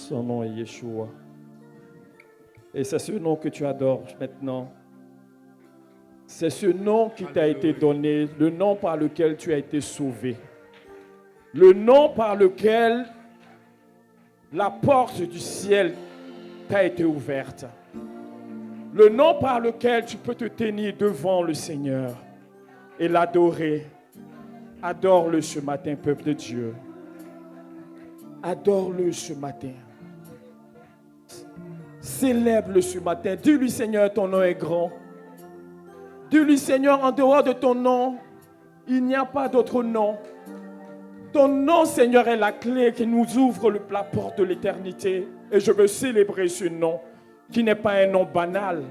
Son nom est Yeshua. Et c'est ce nom que tu adores maintenant. C'est ce nom qui t'a été donné, le nom par lequel tu as été sauvé. Le nom par lequel la porte du ciel t'a été ouverte. Le nom par lequel tu peux te tenir devant le Seigneur et l'adorer. Adore-le ce matin, peuple de Dieu. Adore-le ce matin. Célèbre-le ce matin. Dis-lui, Seigneur, ton nom est grand. Dis-lui, Seigneur, en dehors de ton nom, il n'y a pas d'autre nom. Ton nom, Seigneur, est la clé qui nous ouvre la porte de l'éternité. Et je veux célébrer ce nom, qui n'est pas un nom banal,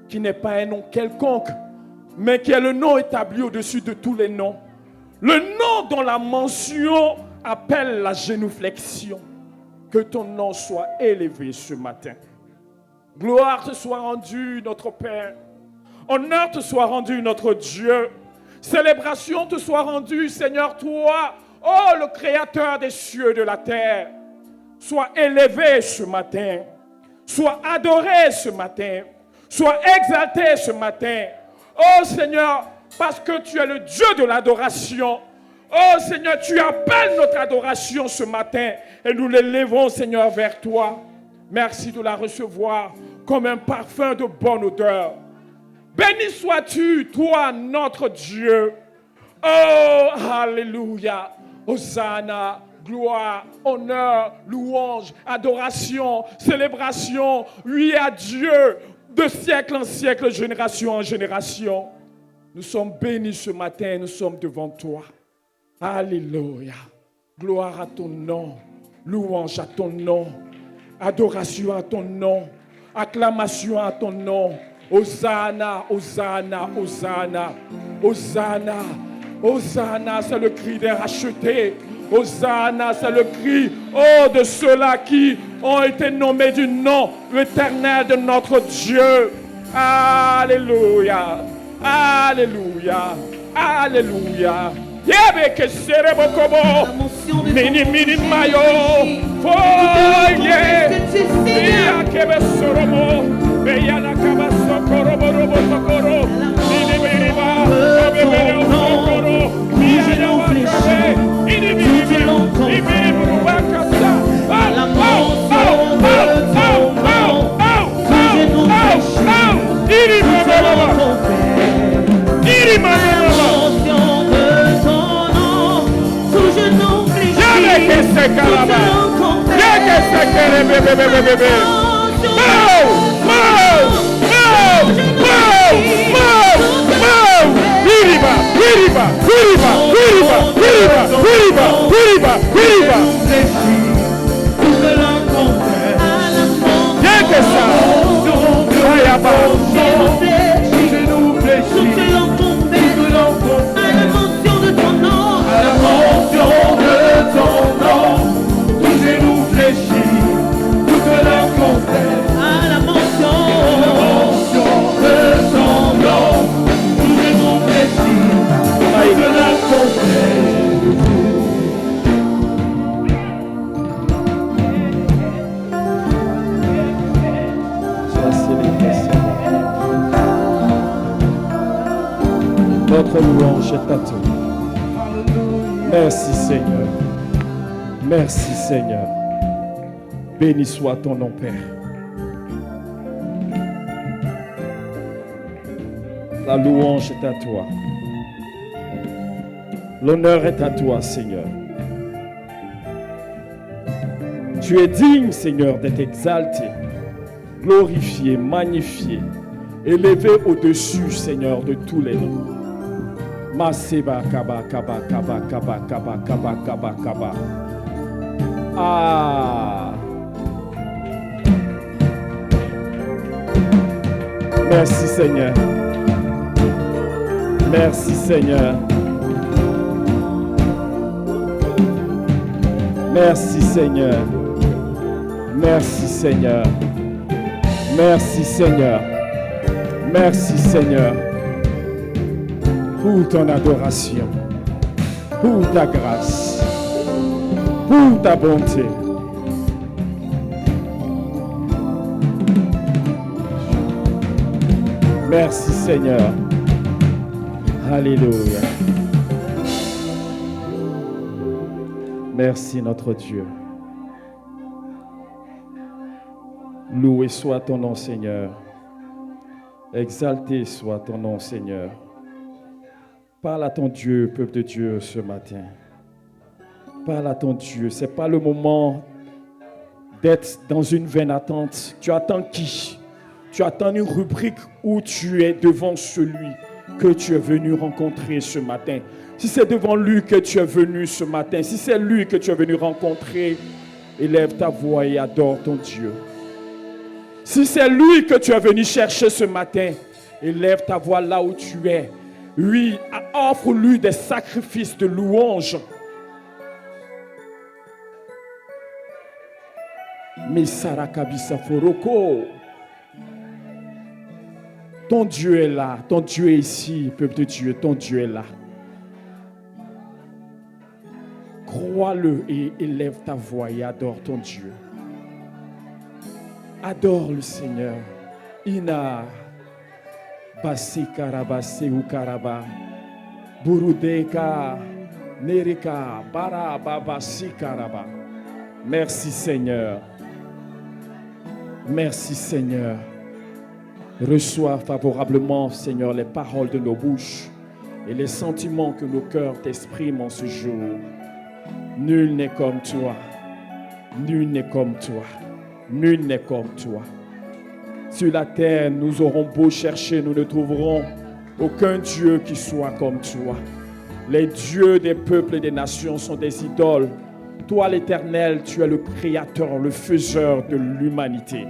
qui n'est pas un nom quelconque, mais qui est le nom établi au-dessus de tous les noms. Le nom dont la mention appelle la génuflexion. Que ton nom soit élevé ce matin. Gloire te soit rendue, notre Père. Honneur te soit rendu, notre Dieu. Célébration te soit rendue, Seigneur, toi, oh, le Créateur des cieux et de la terre. Sois élevé ce matin. Sois adoré ce matin. Sois exalté ce matin. Oh, Seigneur, parce que tu es le Dieu de l'adoration. Oh, Seigneur, tu appelles notre adoration ce matin et nous l'élevons, Seigneur, vers toi. Merci de la recevoir comme un parfum de bonne odeur. Béni sois-tu, toi, notre Dieu. Oh, alléluia. Hosanna, gloire, honneur, louange, adoration, célébration. Oui à Dieu, de siècle en siècle, génération en génération. Nous sommes bénis ce matin, nous sommes devant toi. Alléluia. Gloire à ton nom. Louange à ton nom. Adoration à ton nom. Acclamation à ton nom. Hosanna, Hosanna, Hosanna. Hosanna, Hosanna, c'est le cri des rachetés. Hosanna, c'est le cri, oh, de ceux-là qui ont été nommés du nom éternel de notre Dieu. Alléluia. Alléluia. Alléluia. Yebe que serebo kobo mini mini mayo foye ya kebe soromo beya la kaba sokoro robo sokoro mini mini ba bebe sokoro ya ya wa kabe mini mini mini ruba kasa Notre louange est à toi. Merci Seigneur. Merci Seigneur. Béni soit ton nom, Père. La louange est à toi. L'honneur est à toi, Seigneur. Tu es digne, Seigneur, d'être exalté, glorifié, magnifié, élevé au-dessus, Seigneur, de tous les noms. Maseba kaba kaba kaba kaba kaba kaba kaba kaba. Ah. Merci Seigneur. Merci Seigneur. Merci Seigneur. Merci Seigneur. Merci Seigneur. Merci Seigneur. Pour ton adoration, pour ta grâce, pour ta bonté. Merci Seigneur. Alléluia. Merci notre Dieu. Loué soit ton nom Seigneur. Exalté soit ton nom Seigneur. Parle à ton Dieu, peuple de Dieu, ce matin. Parle à ton Dieu. Ce n'est pas le moment d'être dans une vaine attente. Tu attends qui? Tu attends une rubrique où tu es devant celui que tu es venu rencontrer ce matin. Si c'est devant lui que tu es venu ce matin, si c'est lui que tu es venu rencontrer, élève ta voix et adore ton Dieu. Si c'est lui que tu es venu chercher ce matin, élève ta voix là où tu es. Oui, offre-lui des sacrifices de louange. Misarakabisa Foroko. Ton Dieu est là, ton Dieu est ici, peuple de Dieu, ton Dieu est là. Crois-le et élève ta voix et adore ton Dieu. Adore le Seigneur. Ina Basi Karaba Seu Karaba Burudeka Nerika Bara Babasi Karaba. Merci Seigneur. Merci Seigneur. Reçois favorablement, Seigneur, les paroles de nos bouches et les sentiments que nos cœurs t'expriment en ce jour. Nul n'est comme toi. Nul n'est comme toi. Nul n'est comme toi. Sur la terre, nous aurons beau chercher, nous ne trouverons aucun Dieu qui soit comme toi. Les dieux des peuples et des nations sont des idoles. Toi, l'Éternel, tu es le Créateur, le Faiseur de l'humanité.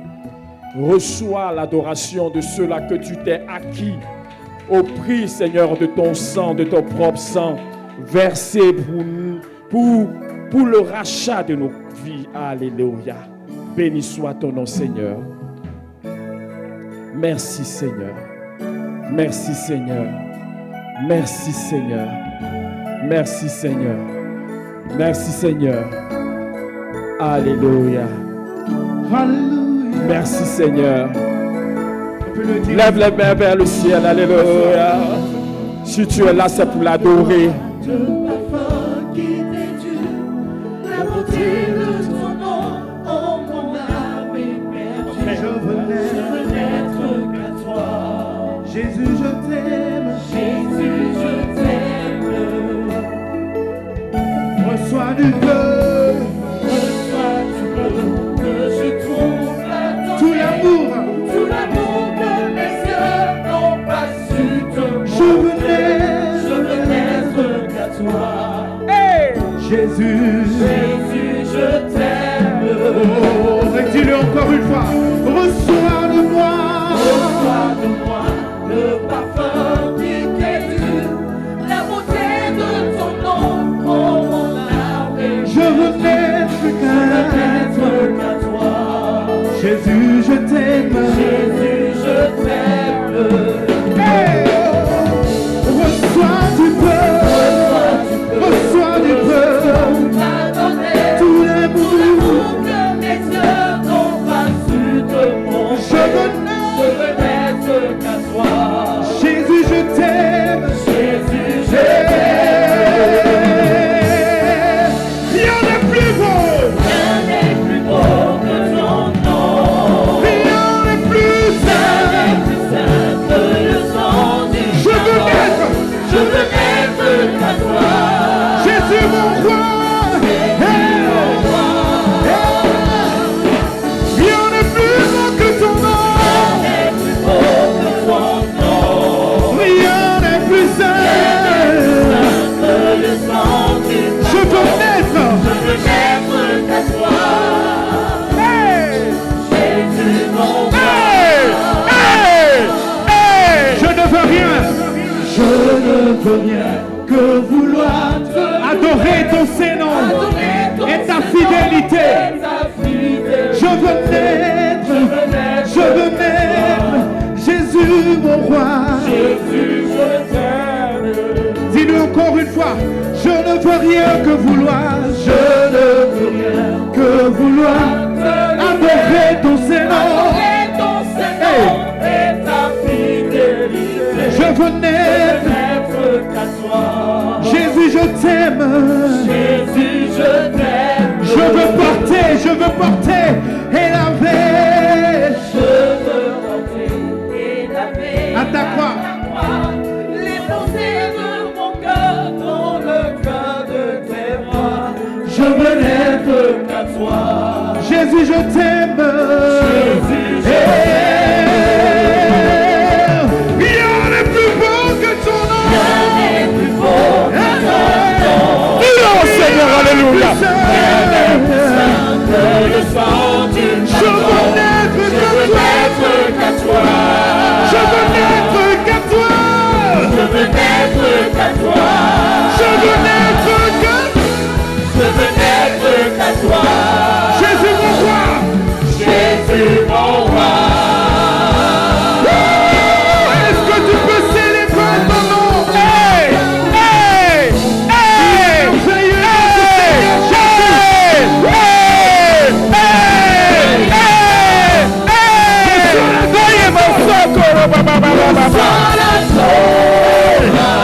Reçois l'adoration de ceux-là que tu t'es acquis au prix, Seigneur, de ton sang, de ton propre sang, versé pour le rachat de nos vies. Alléluia. Béni soit ton nom, Seigneur. Merci, Seigneur. Merci, Seigneur. Merci, Seigneur. Merci, Seigneur. Merci, Seigneur. Alléluia. Alléluia. Merci Seigneur. Lève les mains vers le ciel. Alléluia. Si tu es là, c'est pour l'adorer. La beauté de ton nom, oh mon âme est perdue. Je veux n'être qu'à toi. Jésus, je t'aime. Jésus, je t'aime. Reçois du feu. Reçois du feu que je trouve. Tout l'amour que mes yeux n'ont pas su te montrer. Je veux n'être qu'à toi. Hey! Jésus, je t'aime. Oh, dis-le encore une fois. Reçois de moi le parfum qui t'est dû, la beauté de ton nom, oh mon âme. Je veux n'être qu'à toi. Jésus, je t'aime. Jésus, je t'aime. Hey! Reçois du feu. Reçois du feu. Tout l'amour que mes yeux n'ont pas su te montrer. Je veux n'être qu'à toi. Jésus, je t'aime. Jésus, je t'aime. Rien n'est plus beau. Rien n'est plus beau que ton nom. Rien n'est plus saint que le sang du Christ. Je veux n'être qu'à toi. Jésus, mon roi. Jésus, mon roi. Rien n'est plus beau que ton nom. Rien n'est plus beau que ton nom. Rien n'est plus saint que le sang du Christ. Je veux n'être qu'à toi. Hey! Jésus, mon roi. Hey! Hey! Je ne veux rien que vouloir te adorer ton Saint-Nom et ta fidélité. Je veux naître, Jésus mon roi. Jésus, je t'aime. Dis-le encore une fois. Je ne veux rien que vouloir. Je ne veux rien que vouloir adorer ton Saint-Nom et ta fidélité. je veux porter et laver. Je veux porter et laver À ta croix. les pensées de mon cœur dans le cœur de tes bras. Je veux n'être qu'à toi. Jésus, je t'aime. Jésus, je Rien n'est plus beau que ton nom. Rien n'est plus beau que ton nom. Oh Seigneur, alléluia. Rien n'est plus saint que le sang d'une Je veux n'être qu'à toi. Je veux n'être qu'à toi. Je veux n'être qu'à toi. Je veux n'être qu'à Je veux n'être qu'à toi. Jésus mon roi. Jésus mon roi. Est-ce que tu peux célébrer ton nom?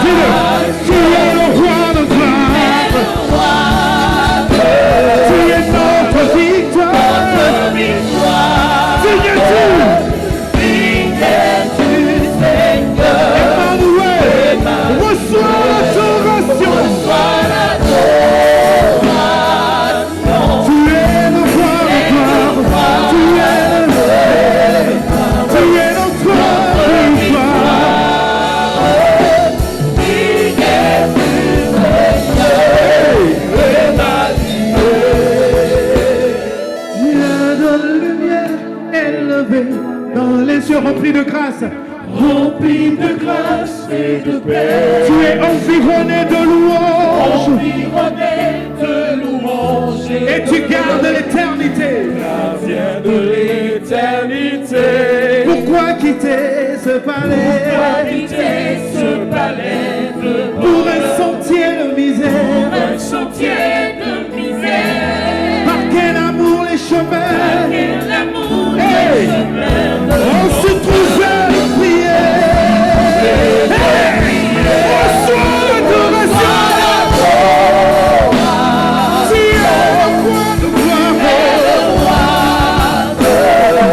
Tu es le roi de gloire. Tu es notre victoire. Signes-tu, Emmanuel, reçois l'adoration. Tu es le roi de gloire. Tu es notre victoire. Dieu de lumière élevée dans les cieux remplis de grâce. Rempli de grâce et de paix, Tu es environné de louanges environné de louanges et tu gardes l'éternité. gardien de l'éternité. Pourquoi quitter ce palais Habiter ce palais de pour un sentier de misère? un sentier de misère. Par quel amour les chemins Quel amour Hey! de chemin on se trouvait de prier. Hey! Reçois l'adoration. Tu es le roi de gloire.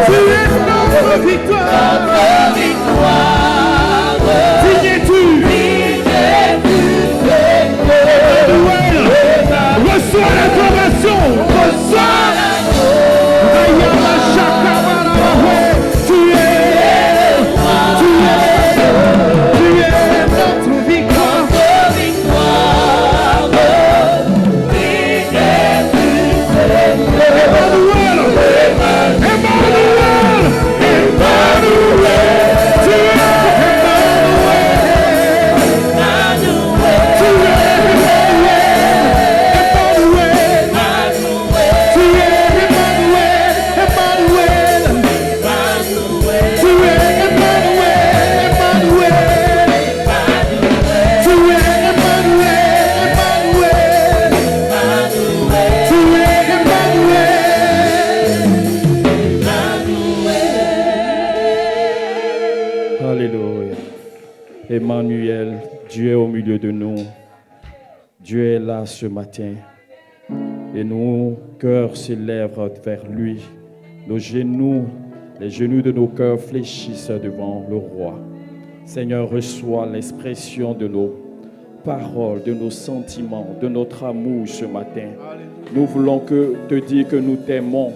Tu es notre victoire. Signes-tu, Emmanuel, reçois l'adoration. Reçois Ayama Shakabarabahwe. Tu es notre victoire. Alléluia. Emmanuel, Dieu est au milieu de nous. Dieu est là ce matin. Et nos cœurs s'élèvent vers lui. Nos genoux, les genoux de nos cœurs fléchissent devant le roi. Seigneur, reçois l'expression de nos paroles, de nos sentiments, de notre amour ce matin. Nous voulons te dire que nous t'aimons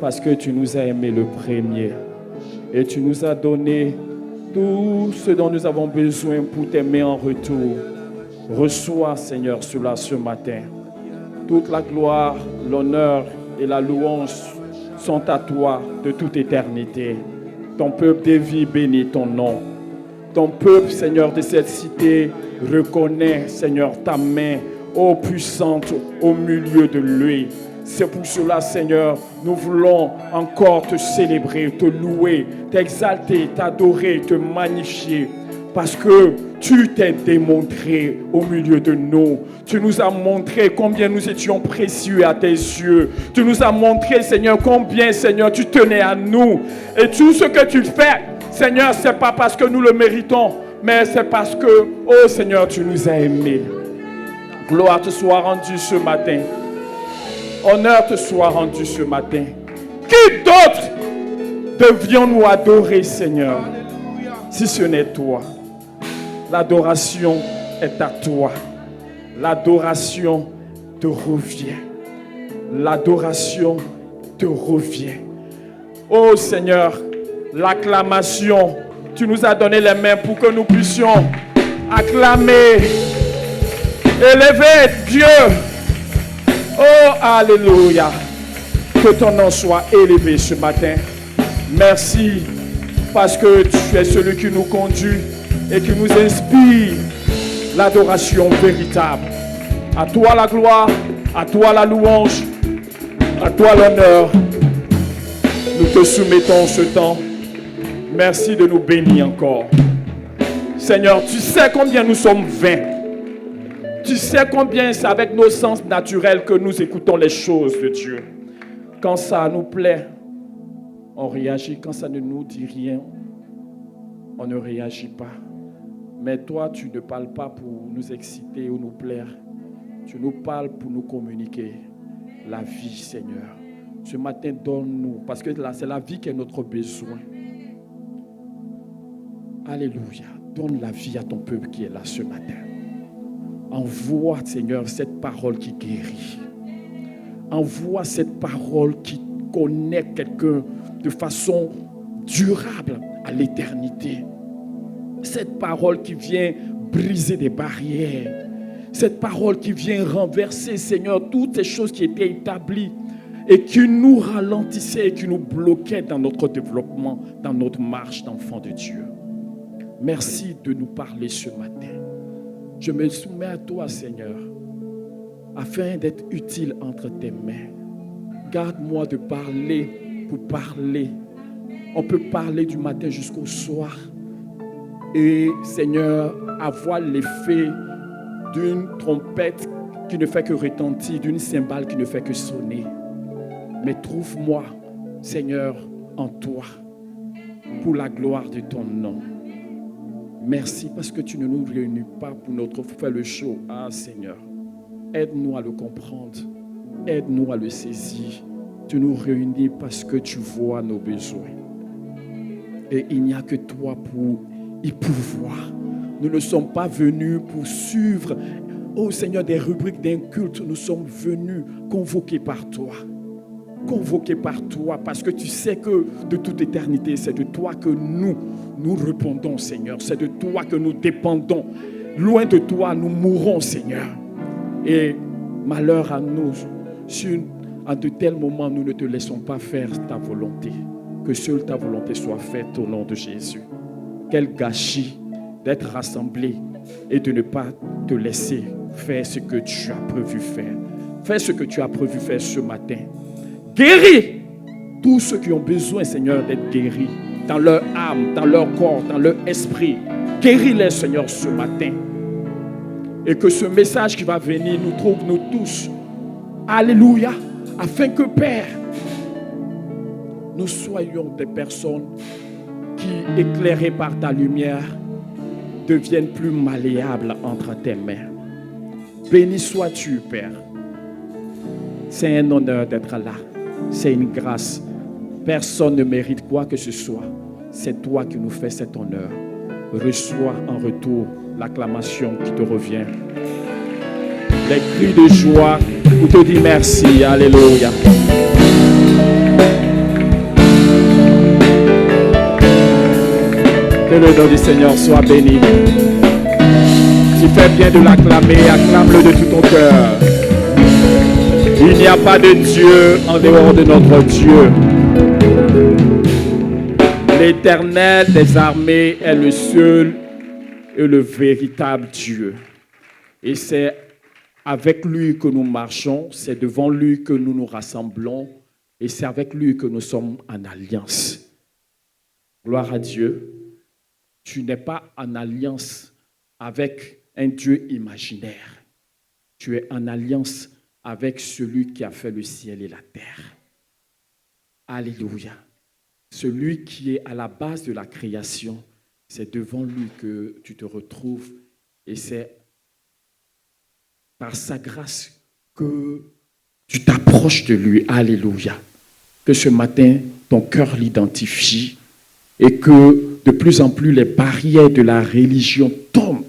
parce que tu nous as aimés le premier. Et tu nous as donné tout ce dont nous avons besoin pour t'aimer en retour. Reçois, Seigneur, cela ce matin. Toute la gloire, l'honneur et la louange sont à toi de toute éternité. Ton peuple de vie bénit ton nom. Ton peuple, Seigneur, de cette cité, reconnaît, Seigneur, ta main, ô puissante, au milieu de lui. C'est pour cela, Seigneur, nous voulons encore te célébrer, te louer, t'exalter, t'adorer, te magnifier. Parce que tu t'es démontré au milieu de nous. Tu nous as montré combien nous étions précieux à tes yeux. Tu nous as montré, Seigneur, combien, Seigneur, tu tenais à nous. Et tout ce que tu fais, Seigneur, ce n'est pas parce que nous le méritons, mais c'est parce que, oh Seigneur, tu nous as aimés. Gloire te soit rendue ce matin. Honneur te soit rendu ce matin. Qui d'autre devions-nous adorer, Seigneur, si ce n'est toi? L'adoration est à toi. L'adoration te revient. L'adoration te revient. Oh Seigneur, l'acclamation, tu nous as donné les mains pour que nous puissions acclamer, élever Dieu. Oh, alléluia. Que ton nom soit élevé ce matin. Merci parce que tu es celui qui nous conduit et qui nous inspire l'adoration véritable. À toi la gloire, à toi la louange, à toi l'honneur. Nous te soumettons ce temps. Merci de nous bénir encore. Seigneur, tu sais combien nous sommes vains. Tu sais combien c'est avec nos sens naturels que nous écoutons les choses de Dieu. Quand ça nous plaît, on réagit. Quand ça ne nous dit rien, on ne réagit pas. Mais toi, tu ne parles pas pour nous exciter ou nous plaire. Tu nous parles pour nous communiquer la vie, Seigneur. Ce matin, donne-nous, parce que là, c'est la vie qui est notre besoin. Alléluia. Donne la vie à ton peuple qui est là ce matin. Envoie, Seigneur, cette parole qui guérit. Envoie cette parole qui connecte quelqu'un de façon durable à l'éternité. Cette parole qui vient briser des barrières. Cette parole qui vient renverser, Seigneur, toutes ces choses qui étaient établies et qui nous ralentissaient et qui nous bloquaient dans notre développement, dans notre marche d'enfant de Dieu. Merci de nous parler ce matin. Je me soumets à toi, Seigneur, afin d'être utile entre tes mains. Garde-moi de parler pour parler. On peut parler du matin jusqu'au soir. Et, Seigneur, avoir l'effet d'une trompette qui ne fait que retentir, d'une cymbale qui ne fait que sonner. Mais trouve-moi, Seigneur, en toi, pour la gloire de ton nom. Merci parce que tu ne nous réunis pas pour notre faire le show. Ah Seigneur, aide-nous à le comprendre. Aide-nous à le saisir. Tu nous réunis parce que tu vois nos besoins. Et il n'y a que toi pour y pouvoir. Nous ne sommes pas venus pour suivre, oh Seigneur, des rubriques d'un culte. Nous sommes venus convoqués par toi. Convoqués par toi, parce que tu sais que de toute éternité, c'est de toi que nous répondons, Seigneur. C'est de toi que nous dépendons. Loin de toi, nous mourrons, Seigneur. Et malheur à nous, si à de tels moments, nous ne te laissons pas faire ta volonté. Que seule ta volonté soit faite au nom de Jésus. Quel gâchis d'être rassemblés et de ne pas te laisser faire ce que tu as prévu faire. Fais ce que tu as prévu faire ce matin. Guéris tous ceux qui ont besoin, Seigneur, d'être guéris dans leur âme, dans leur corps, dans leur esprit. Guéris-les, Seigneur, ce matin. Et que ce message qui va venir nous trouve, nous tous. Alléluia. Afin que, Père, nous soyons des personnes qui, éclairées par ta lumière, deviennent plus malléables entre tes mains. Béni sois-tu, Père. C'est un honneur d'être là. C'est une grâce. Personne ne mérite quoi que ce soit. C'est toi qui nous fais cet honneur. Reçois en retour l'acclamation qui te revient. Les cris de joie pour te dire merci. Alléluia. Que le nom du Seigneur soit béni. Tu fais bien de l'acclamer. Acclame-le de tout ton cœur. Il n'y a pas de Dieu en dehors de notre Dieu. L'Éternel des armées est le seul et le véritable Dieu. Et c'est avec lui que nous marchons, c'est devant lui que nous nous rassemblons et c'est avec lui que nous sommes en alliance. Gloire à Dieu. Tu n'es pas en alliance avec un Dieu imaginaire. Tu es en alliance avec celui qui a fait le ciel et la terre. Alléluia. Celui qui est à la base de la création, c'est devant lui que tu te retrouves et c'est par sa grâce que tu t'approches de lui. Alléluia. Que ce matin, ton cœur l'identifie et que de plus en plus les barrières de la religion tombent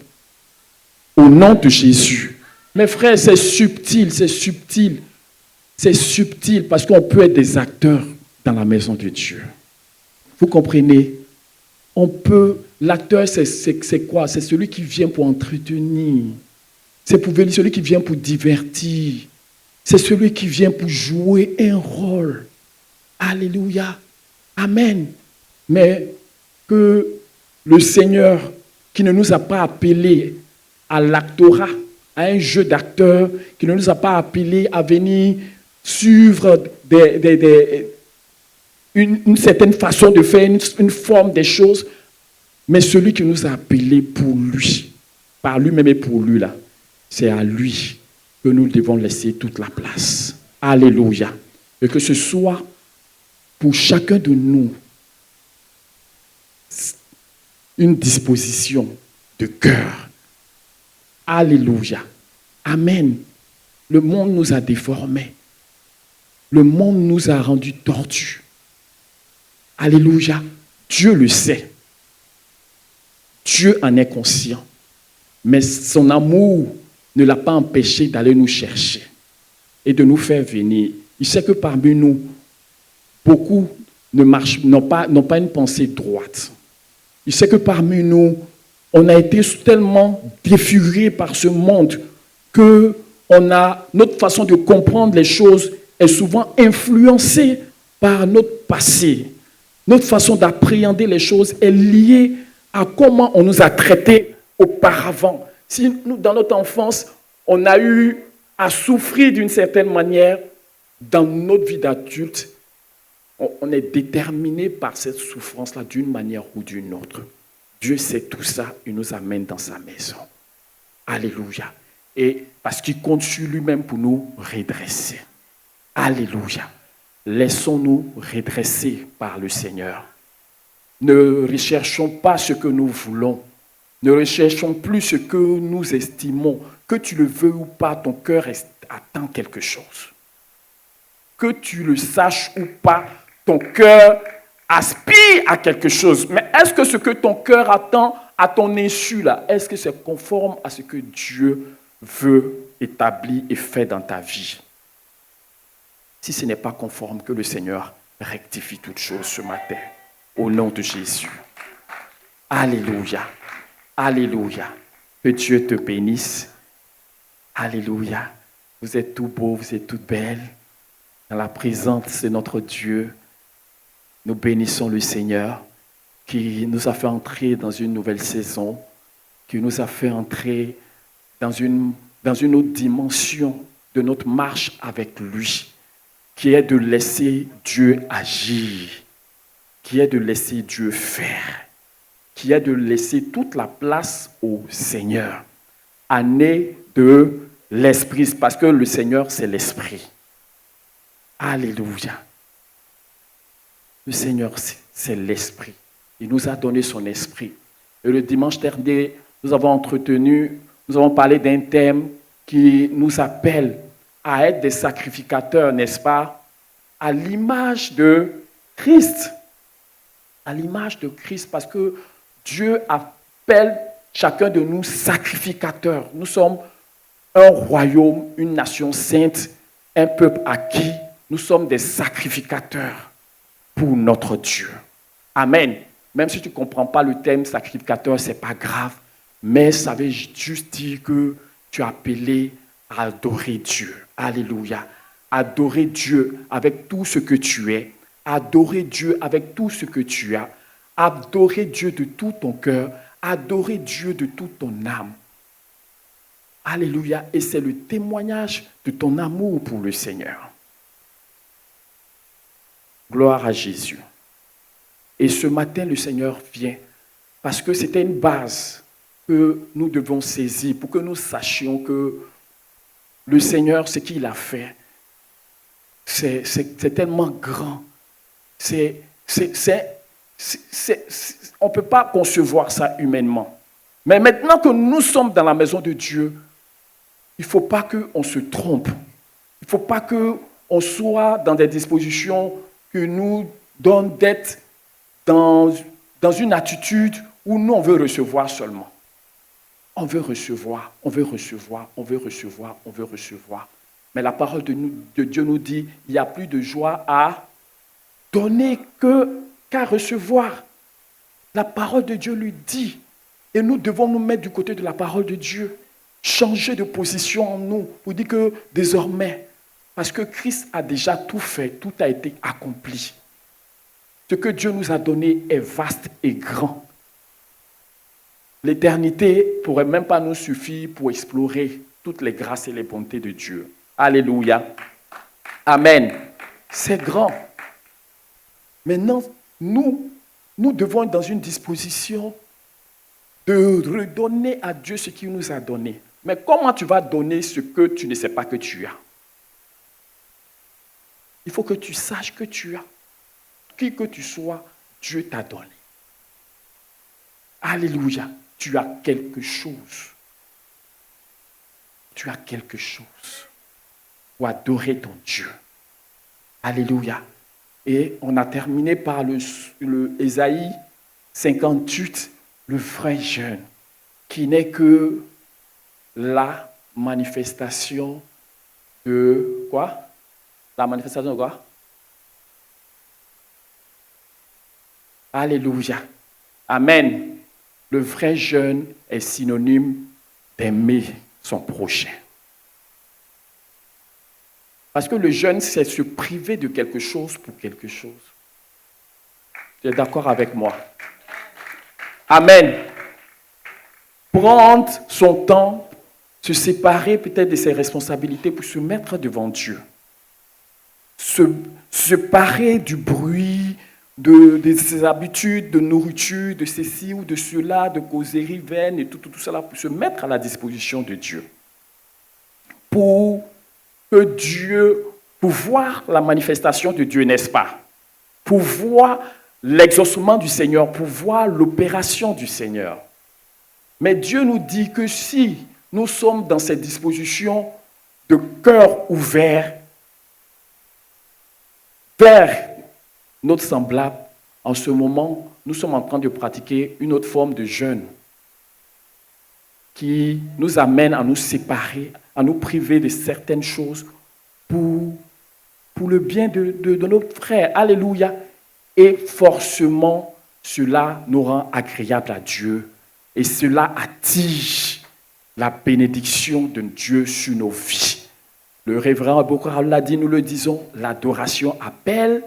au nom de Jésus. Mes frères, c'est subtil, c'est subtil. C'est subtil parce qu'on peut être des acteurs dans la maison de Dieu. Vous comprenez? On peut, l'acteur, c'est quoi? C'est celui qui vient pour entretenir. C'est celui qui vient pour divertir. C'est celui qui vient pour jouer un rôle. Alléluia. Amen. Mais que le Seigneur, qui ne nous a pas appelés à l'actorat, à un jeu d'acteurs, qui ne nous a pas appelés à venir suivre une certaine façon de faire, une forme des choses, mais celui qui nous a appelés pour lui, par lui-même et pour lui, là, c'est à lui que nous devons laisser toute la place. Alléluia. Et que ce soit pour chacun de nous une disposition de cœur. Alléluia. Amen. Le monde nous a déformés. Le monde nous a rendus tordus. Alléluia. Dieu le sait. Dieu en est conscient. Mais son amour ne l'a pas empêché d'aller nous chercher et de nous faire venir. Il sait que parmi nous, beaucoup n'ont pas une pensée droite. Il sait que parmi nous, on a été tellement défigurés par ce monde que notre façon de comprendre les choses est souvent influencée par notre passé. Notre façon d'appréhender les choses est liée à comment on nous a traités auparavant. Si nous, dans notre enfance, on a eu à souffrir d'une certaine manière, dans notre vie d'adulte, on est déterminé par cette souffrance-là d'une manière ou d'une autre. Dieu sait tout ça, il nous amène dans sa maison. Alléluia. Et parce qu'il compte sur lui-même pour nous redresser. Alléluia. Laissons-nous redresser par le Seigneur. Ne recherchons pas ce que nous voulons. Ne recherchons plus ce que nous estimons. Que tu le veux ou pas, ton cœur attend quelque chose. Que tu le saches ou pas, ton cœur aspire à quelque chose. Mais est-ce que ce que ton cœur attend à ton insu, là, est-ce que c'est conforme à ce que Dieu veut établir et faire dans ta vie? Si ce n'est pas conforme, que le Seigneur rectifie toutes choses ce matin. Au nom de Jésus. Alléluia. Alléluia. Que Dieu te bénisse. Alléluia. Vous êtes tout beau, vous êtes toutes belles. Dans la présence de notre Dieu, nous bénissons le Seigneur qui nous a fait entrer dans une nouvelle saison, qui nous a fait entrer dans une autre dimension de notre marche avec lui, qui est de laisser Dieu agir, qui est de laisser Dieu faire, qui est de laisser toute la place au Seigneur. Année de l'Esprit, parce que le Seigneur, c'est l'Esprit. Alléluia. Le Seigneur, c'est l'Esprit. Il nous a donné son Esprit. Et le dimanche dernier, nous avons parlé d'un thème qui nous appelle à être des sacrificateurs, n'est-ce pas? À l'image de Christ. À l'image de Christ, parce que Dieu appelle chacun de nous sacrificateurs. Nous sommes un royaume, une nation sainte, un peuple acquis. Nous sommes des sacrificateurs pour notre Dieu. Amen. Même si tu ne comprends pas le thème sacrificateur, ce n'est pas grave. Mais ça veut juste dire que tu es appelé à adorer Dieu. Alléluia. Adorer Dieu avec tout ce que tu es. Adorer Dieu avec tout ce que tu as. Adorer Dieu de tout ton cœur. Adorer Dieu de toute ton âme. Alléluia. Et c'est le témoignage de ton amour pour le Seigneur. Gloire à Jésus. Et ce matin, le Seigneur vient parce que c'était une base que nous devons saisir pour que nous sachions que le Seigneur, ce qu'il a fait, c'est tellement grand. On ne peut pas concevoir ça humainement. Mais maintenant que nous sommes dans la maison de Dieu, il ne faut pas qu'on se trompe. Il ne faut pas qu'on soit dans des dispositions qui nous donnent d'être dans une attitude où nous, on veut recevoir seulement. On veut recevoir, on veut recevoir, on veut recevoir, on veut recevoir. Mais la parole de Dieu nous dit, il n'y a plus de joie à donner qu'à recevoir. La parole de Dieu lui dit, et nous devons nous mettre du côté de la parole de Dieu, changer de position en nous pour dire que désormais, parce que Christ a déjà tout fait, tout a été accompli. Ce que Dieu nous a donné est vaste et grand. L'éternité ne pourrait même pas nous suffire pour explorer toutes les grâces et les bontés de Dieu. Alléluia. Amen. C'est grand. Maintenant, nous devons être dans une disposition de redonner à Dieu ce qu'il nous a donné. Mais comment tu vas donner ce que tu ne sais pas que tu as? Il faut que tu saches que tu as. Qui que tu sois, Dieu t'a donné. Alléluia. Tu as quelque chose. Tu as quelque chose pour adorer ton Dieu. Alléluia. Et on a terminé par le Ésaïe 58, le vrai jeûne, qui n'est que la manifestation de quoi? La manifestation de quoi? Alléluia. Amen. Le vrai jeûne est synonyme d'aimer son prochain. Parce que le jeûne, c'est se priver de quelque chose pour quelque chose. Tu es d'accord avec moi? Amen. Prendre son temps, se séparer peut-être de ses responsabilités pour se mettre devant Dieu. Se parer du bruit, de ses habitudes, de nourriture, de ceci ou de cela, de causeries vaines et tout cela, pour se mettre à la disposition de Dieu. Pour voir la manifestation de Dieu, n'est-ce pas? Pour voir l'exaucement du Seigneur, pour voir l'opération du Seigneur. Mais Dieu nous dit que si nous sommes dans cette disposition de cœur ouvert vers notre semblable, en ce moment, nous sommes en train de pratiquer une autre forme de jeûne qui nous amène à nous séparer, à nous priver de certaines choses pour le bien de notre frère. Alléluia. Et forcément, cela nous rend agréable à Dieu. Et cela attire la bénédiction de Dieu sur nos vies. Le révérend Bokar l'a dit, nous le disons, l'adoration appelle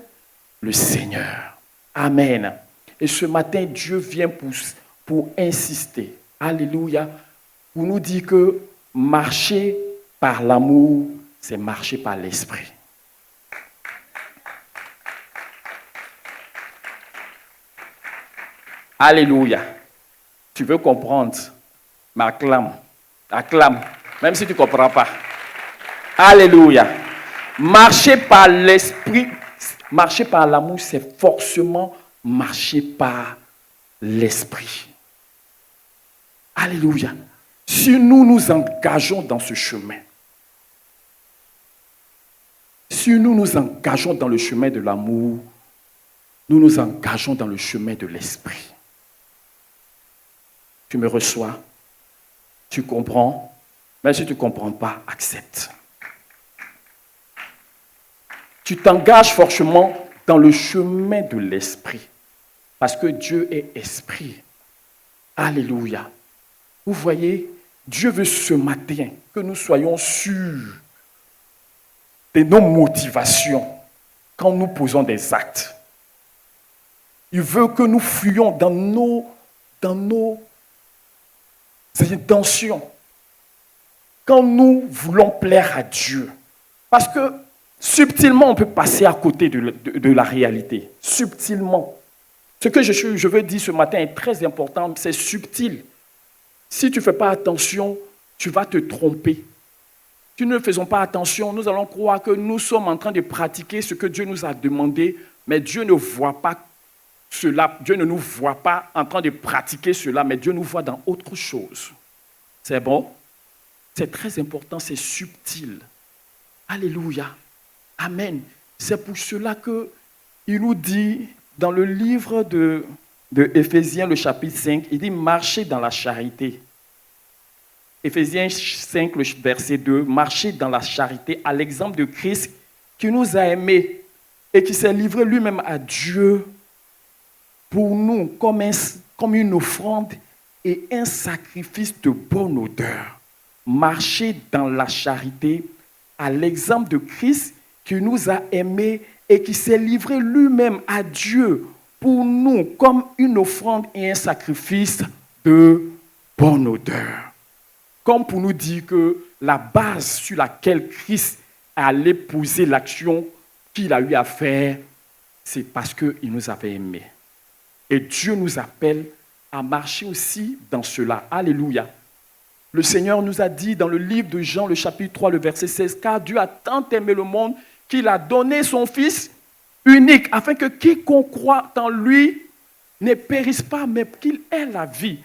le Seigneur. Amen. Et ce matin, Dieu vient pour insister. Alléluia. Pour nous dire que marcher par l'amour, c'est marcher par l'esprit. Alléluia. Tu veux comprendre? M'acclame. Acclame. Même si tu ne comprends pas. Alléluia. Marcher par l'esprit, marcher par l'amour, c'est forcément marcher par l'esprit. Alléluia. Si nous nous engageons dans ce chemin, si nous nous engageons dans le chemin de l'amour, nous nous engageons dans le chemin de l'esprit. Tu me reçois, tu comprends, mais si tu ne comprends pas, accepte. Tu t'engages forcément dans le chemin de l'esprit, parce que Dieu est esprit. Alléluia. Vous voyez, Dieu veut ce matin que nous soyons sûrs de nos motivations quand nous posons des actes. Il veut que nous fuyions dans nos intentions quand nous voulons plaire à Dieu. Parce que subtilement, on peut passer à côté de la réalité. Subtilement. Ce que je veux dire ce matin est très important, c'est subtil. Si tu ne fais pas attention, tu vas te tromper. Si nous ne faisons pas attention, nous allons croire que nous sommes en train de pratiquer ce que Dieu nous a demandé, mais Dieu ne voit pas cela. Dieu ne nous voit pas en train de pratiquer cela, mais Dieu nous voit dans autre chose. C'est bon? C'est très important, c'est subtil. Alléluia. Amen. C'est pour cela qu'il nous dit dans le livre de Éphésiens, le chapitre 5, il dit marchez dans la charité. Éphésiens 5, le verset 2, marchez dans la charité à l'exemple de Christ qui nous a aimés et qui s'est livré lui-même à Dieu pour nous comme une offrande et un sacrifice de bonne odeur. Marchez dans la charité à l'exemple de Christ qui nous a aimés et qui s'est livré lui-même à Dieu pour nous comme une offrande et un sacrifice de bonne odeur. Comme pour nous dire que la base sur laquelle Christ allait poser l'action qu'il a eu à faire, c'est parce qu'il nous avait aimés. Et Dieu nous appelle à marcher aussi dans cela. Alléluia. Le Seigneur nous a dit dans le livre de Jean, le chapitre 3, le verset 16, « Car Dieu a tant aimé le monde qu'il a donné son Fils unique, afin que quiconque croit en lui ne périsse pas, mais qu'il ait la vie. »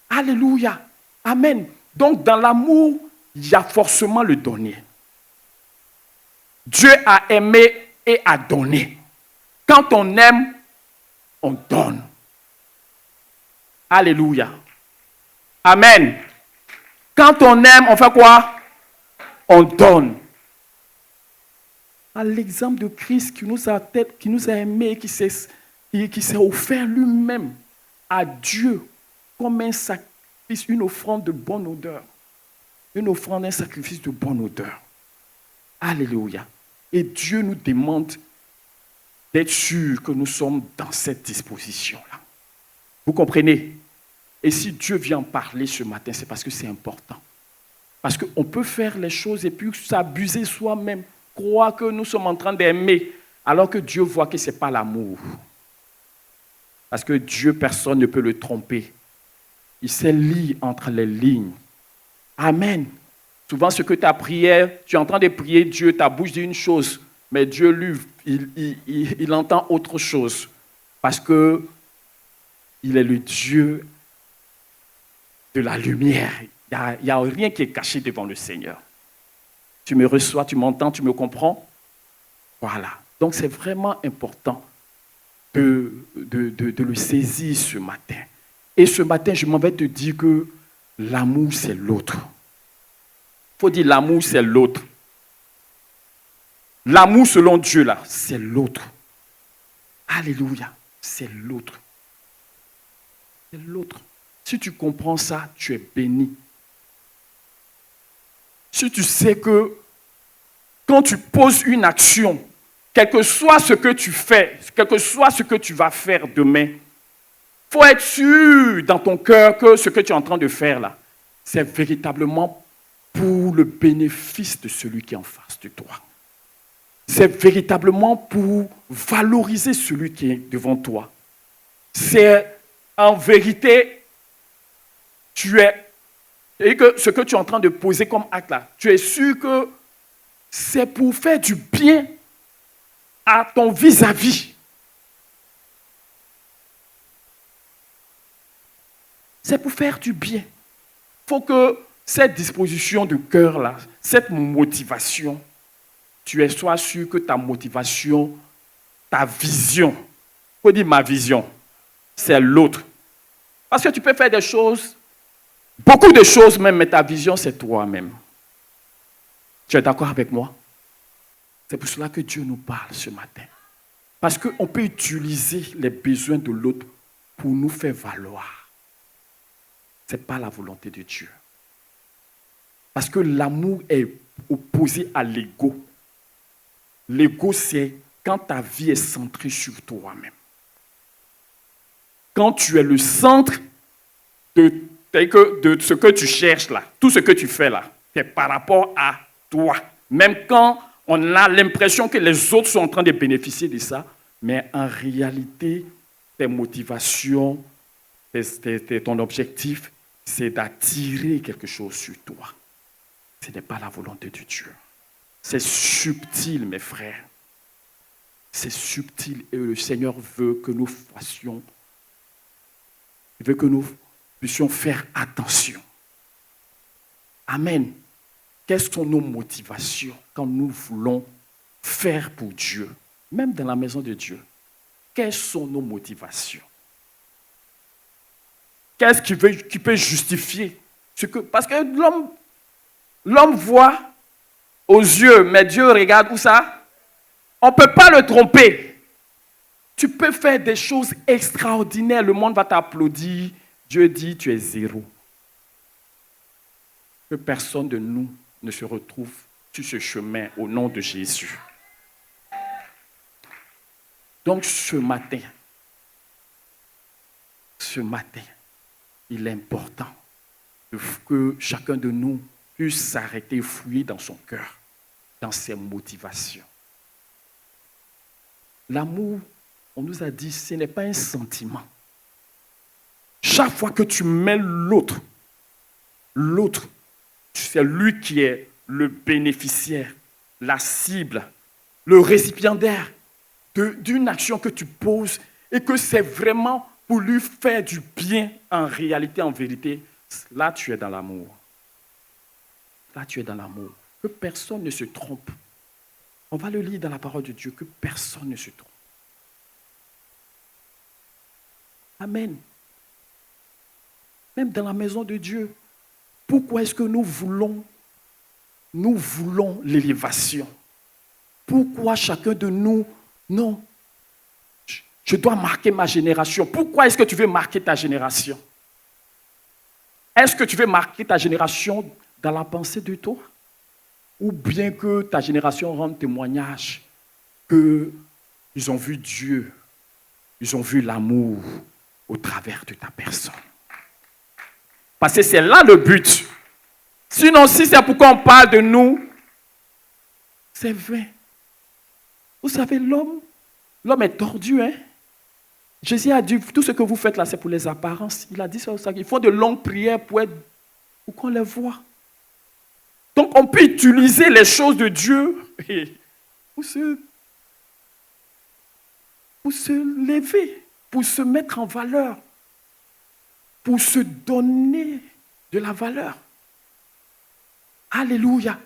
Alléluia. Amen. Donc, dans l'amour, il y a forcément le donner. Dieu a aimé et a donné. Quand on aime, on donne. Alléluia. Amen. Quand on aime, on fait quoi? On donne. À l'exemple de Christ qui nous a aimés, qui s'est offert lui-même à Dieu comme un sacrifice, une offrande de bonne odeur. Une offrande, un sacrifice de bonne odeur. Alléluia. Et Dieu nous demande d'être sûr que nous sommes dans cette disposition-là. Vous comprenez? Et si Dieu vient en parler ce matin, c'est parce que c'est important. Parce qu'on peut faire les choses et puis s'abuser soi-même, croire que nous sommes en train d'aimer, alors que Dieu voit que ce n'est pas l'amour. Parce que Dieu, personne ne peut le tromper. Il sait lire entre les lignes. Amen. Souvent, ce que ta prière, tu es en train de prier Dieu, ta bouche dit une chose, mais Dieu, lui, il entend autre chose. Parce que il est le Dieu de la lumière. Il n'y a rien qui est caché devant le Seigneur. Tu me reçois, tu m'entends, tu me comprends? Voilà. Donc, c'est vraiment important de le saisir ce matin. Et ce matin, je m'en vais te dire que l'amour, c'est l'autre. Il faut dire l'amour, c'est l'autre. L'amour selon Dieu, là, c'est l'autre. Alléluia. C'est l'autre. C'est l'autre. Si tu comprends ça, tu es béni. Si tu sais que quand tu poses une action, quel que soit ce que tu fais, quel que soit ce que tu vas faire demain, il faut être sûr dans ton cœur que ce que tu es en train de faire là, c'est véritablement pour le bénéfice de celui qui est en face de toi. C'est véritablement pour valoriser celui qui est devant toi. C'est en vérité, et que ce que tu es en train de poser comme acte là, tu es sûr que c'est pour faire du bien à ton vis-à-vis. C'est pour faire du bien. Il faut que cette disposition de cœur là, cette motivation, tu sois sûr que ta motivation, ta vision, il faut dire ma vision, c'est l'autre. Parce que tu peux faire des choses, beaucoup de choses même, mais ta vision, c'est toi-même. Tu es d'accord avec moi? C'est pour cela que Dieu nous parle ce matin. Parce qu'on peut utiliser les besoins de l'autre pour nous faire valoir. Ce n'est pas la volonté de Dieu. Parce que l'amour est opposé à l'ego. L'ego, c'est quand ta vie est centrée sur toi-même. Quand tu es le centre de ce que tu cherches là, tout ce que tu fais là, c'est par rapport à toi. Même quand on a l'impression que les autres sont en train de bénéficier de ça, mais en réalité, tes motivations, ton objectif, c'est d'attirer quelque chose sur toi. Ce n'est pas la volonté de Dieu. C'est subtil, mes frères. C'est subtil et le Seigneur veut que nous fassions. Il veut que nous puissions faire attention. Amen. quelles sont nos motivations quand nous voulons faire pour Dieu, même dans la maison de Dieu? Quelles sont nos motivations? Qu'est-ce qui peut justifier ce que... Parce que l'homme voit aux yeux, mais Dieu regarde où ça? On ne peut pas le tromper. Tu peux faire des choses extraordinaires, le monde va t'applaudir. Dieu dit, tu es zéro. Que personne de nous ne se retrouve sur ce chemin au nom de Jésus. Donc ce matin, il est important que chacun de nous puisse s'arrêter et fouiller dans son cœur, dans ses motivations. L'amour, on nous a dit, ce n'est pas un sentiment. Chaque fois que tu mets l'autre, c'est lui qui est le bénéficiaire, la cible, le récipiendaire d'une action que tu poses et que c'est vraiment pour lui faire du bien en réalité, en vérité. Là, tu es dans l'amour. Là, tu es dans l'amour. Que personne ne se trompe. On va le lire dans la parole de Dieu, que personne ne se trompe. Amen. Même dans la maison de Dieu, pourquoi est-ce que nous voulons l'élévation? Pourquoi chacun de nous, non, je dois marquer ma génération. Pourquoi est-ce que tu veux marquer ta génération? Est-ce que tu veux marquer ta génération dans la pensée de toi? Ou bien que ta génération rende témoignage qu'ils ont vu Dieu, ils ont vu l'amour au travers de ta personne? Parce que c'est là le but. Sinon, si c'est pourquoi on parle de nous, c'est vain. Vous savez, l'homme est tordu, hein? Jésus a dit, tout ce que vous faites là, c'est pour les apparences. Il a dit ça, il faut de longues prières pour qu'on les voit. Donc, on peut utiliser les choses de Dieu pour se lever, pour se mettre en valeur, pour se donner de la valeur. Alléluia.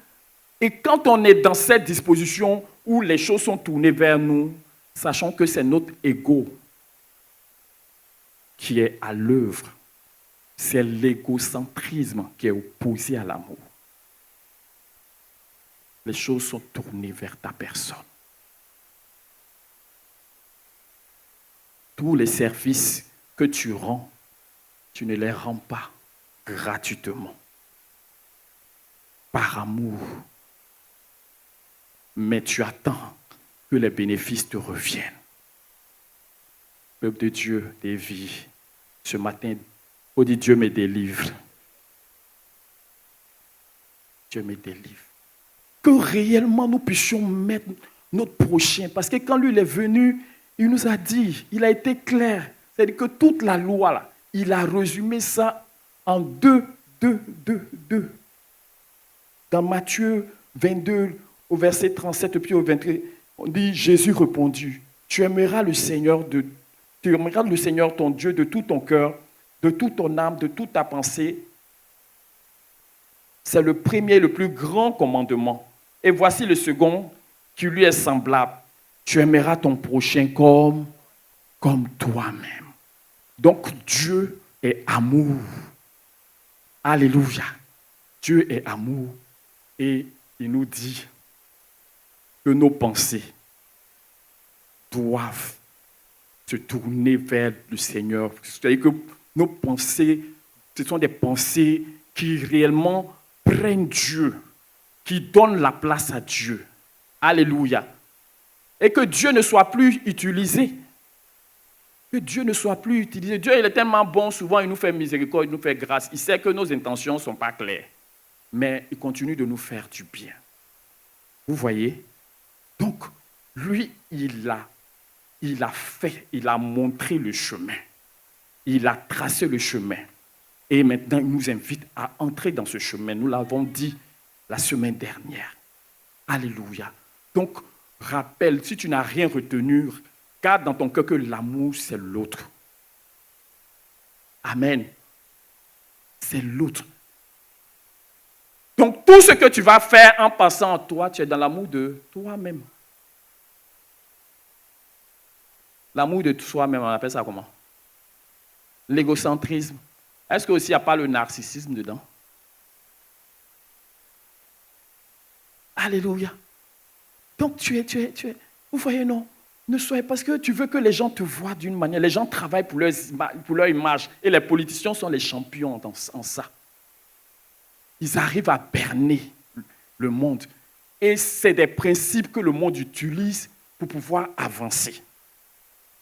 Et quand on est dans cette disposition où les choses sont tournées vers nous, sachant que c'est notre ego qui est à l'œuvre, c'est l'égocentrisme qui est opposé à l'amour. Les choses sont tournées vers ta personne. Tous les services que tu rends, tu ne les rends pas gratuitement, par amour, mais tu attends que les bénéfices te reviennent. Peuple de Dieu, des vies, ce matin, oh dit Dieu me délivre. Dieu me délivre. Que réellement nous puissions mettre notre prochain, parce que quand lui il est venu, il nous a dit, il a été clair, c'est-à-dire que toute la loi, là, il a résumé ça en deux. Dans Matthieu 22, au verset 37, puis au 23, on dit, Jésus répondit, tu aimeras le Seigneur ton Dieu de tout ton cœur, de toute ton âme, de toute ta pensée. C'est le premier et le plus grand commandement. Et voici le second qui lui est semblable. Tu aimeras ton prochain comme toi-même. Donc Dieu est amour. Alléluia. Dieu est amour. Et il nous dit que nos pensées doivent se tourner vers le Seigneur. C'est-à-dire que nos pensées, ce sont des pensées qui réellement prennent Dieu, qui donnent la place à Dieu. Alléluia. Et que Dieu ne soit plus utilisé. Que Dieu ne soit plus utilisé. Dieu, il est tellement bon, souvent il nous fait miséricorde, il nous fait grâce. Il sait que nos intentions ne sont pas claires. Mais il continue de nous faire du bien. Vous voyez? Donc, lui, il a montré le chemin. Il a tracé le chemin. Et maintenant, il nous invite à entrer dans ce chemin. Nous l'avons dit la semaine dernière. Alléluia. Donc, rappelle, si tu n'as rien retenu, garde dans ton cœur que l'amour, c'est l'autre. Amen. C'est l'autre. Donc, tout ce que tu vas faire en passant en toi, tu es dans l'amour de toi-même. L'amour de soi-même, on appelle ça comment? L'égocentrisme. Est-ce qu'il n'y a pas le narcissisme dedans? Alléluia. Donc tu es. Vous voyez, non? Ne soyez parce que tu veux que les gens te voient d'une manière. Les gens travaillent pour leur image. Et les politiciens sont les champions en ça. Ils arrivent à berner le monde. Et c'est des principes que le monde utilise pour pouvoir avancer.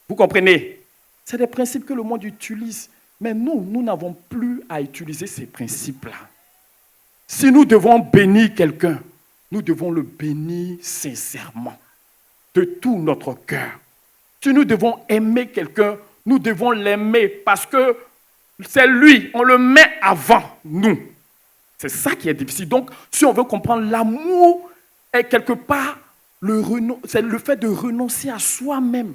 Vous comprenez? C'est des principes que le monde utilise. Mais nous n'avons plus à utiliser ces principes-là. Si nous devons bénir quelqu'un, nous devons le bénir sincèrement, de tout notre cœur. Si nous devons aimer quelqu'un, nous devons l'aimer parce que c'est lui, on le met avant nous. C'est ça qui est difficile. Donc, si on veut comprendre l'amour, est quelque part, c'est le fait de renoncer à soi-même.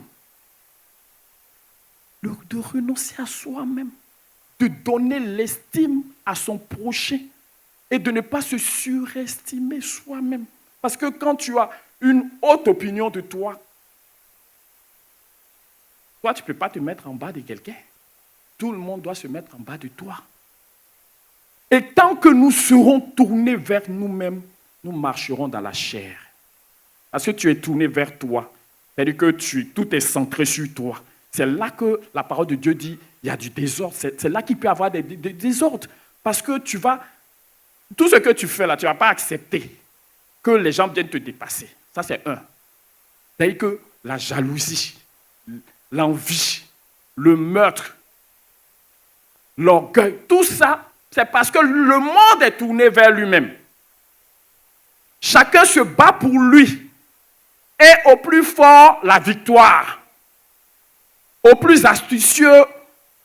De renoncer à soi-même. De donner l'estime à son prochain. Et de ne pas se surestimer soi-même. Parce que quand tu as une haute opinion de toi, toi, tu ne peux pas te mettre en bas de quelqu'un. Tout le monde doit se mettre en bas de toi. Et tant que nous serons tournés vers nous-mêmes, nous marcherons dans la chair. Parce que tu es tourné vers toi. C'est-à-dire que tout est centré sur toi. C'est là que la parole de Dieu dit, il y a du désordre. C'est là qu'il peut y avoir des désordres. Parce que tout ce que tu fais là, tu ne vas pas accepter que les gens viennent te dépasser. Ça, c'est un. C'est-à-dire que la jalousie, l'envie, le meurtre, l'orgueil, tout ça, c'est parce que le monde est tourné vers lui-même. Chacun se bat pour lui. Et au plus fort, la victoire. Au plus astucieux,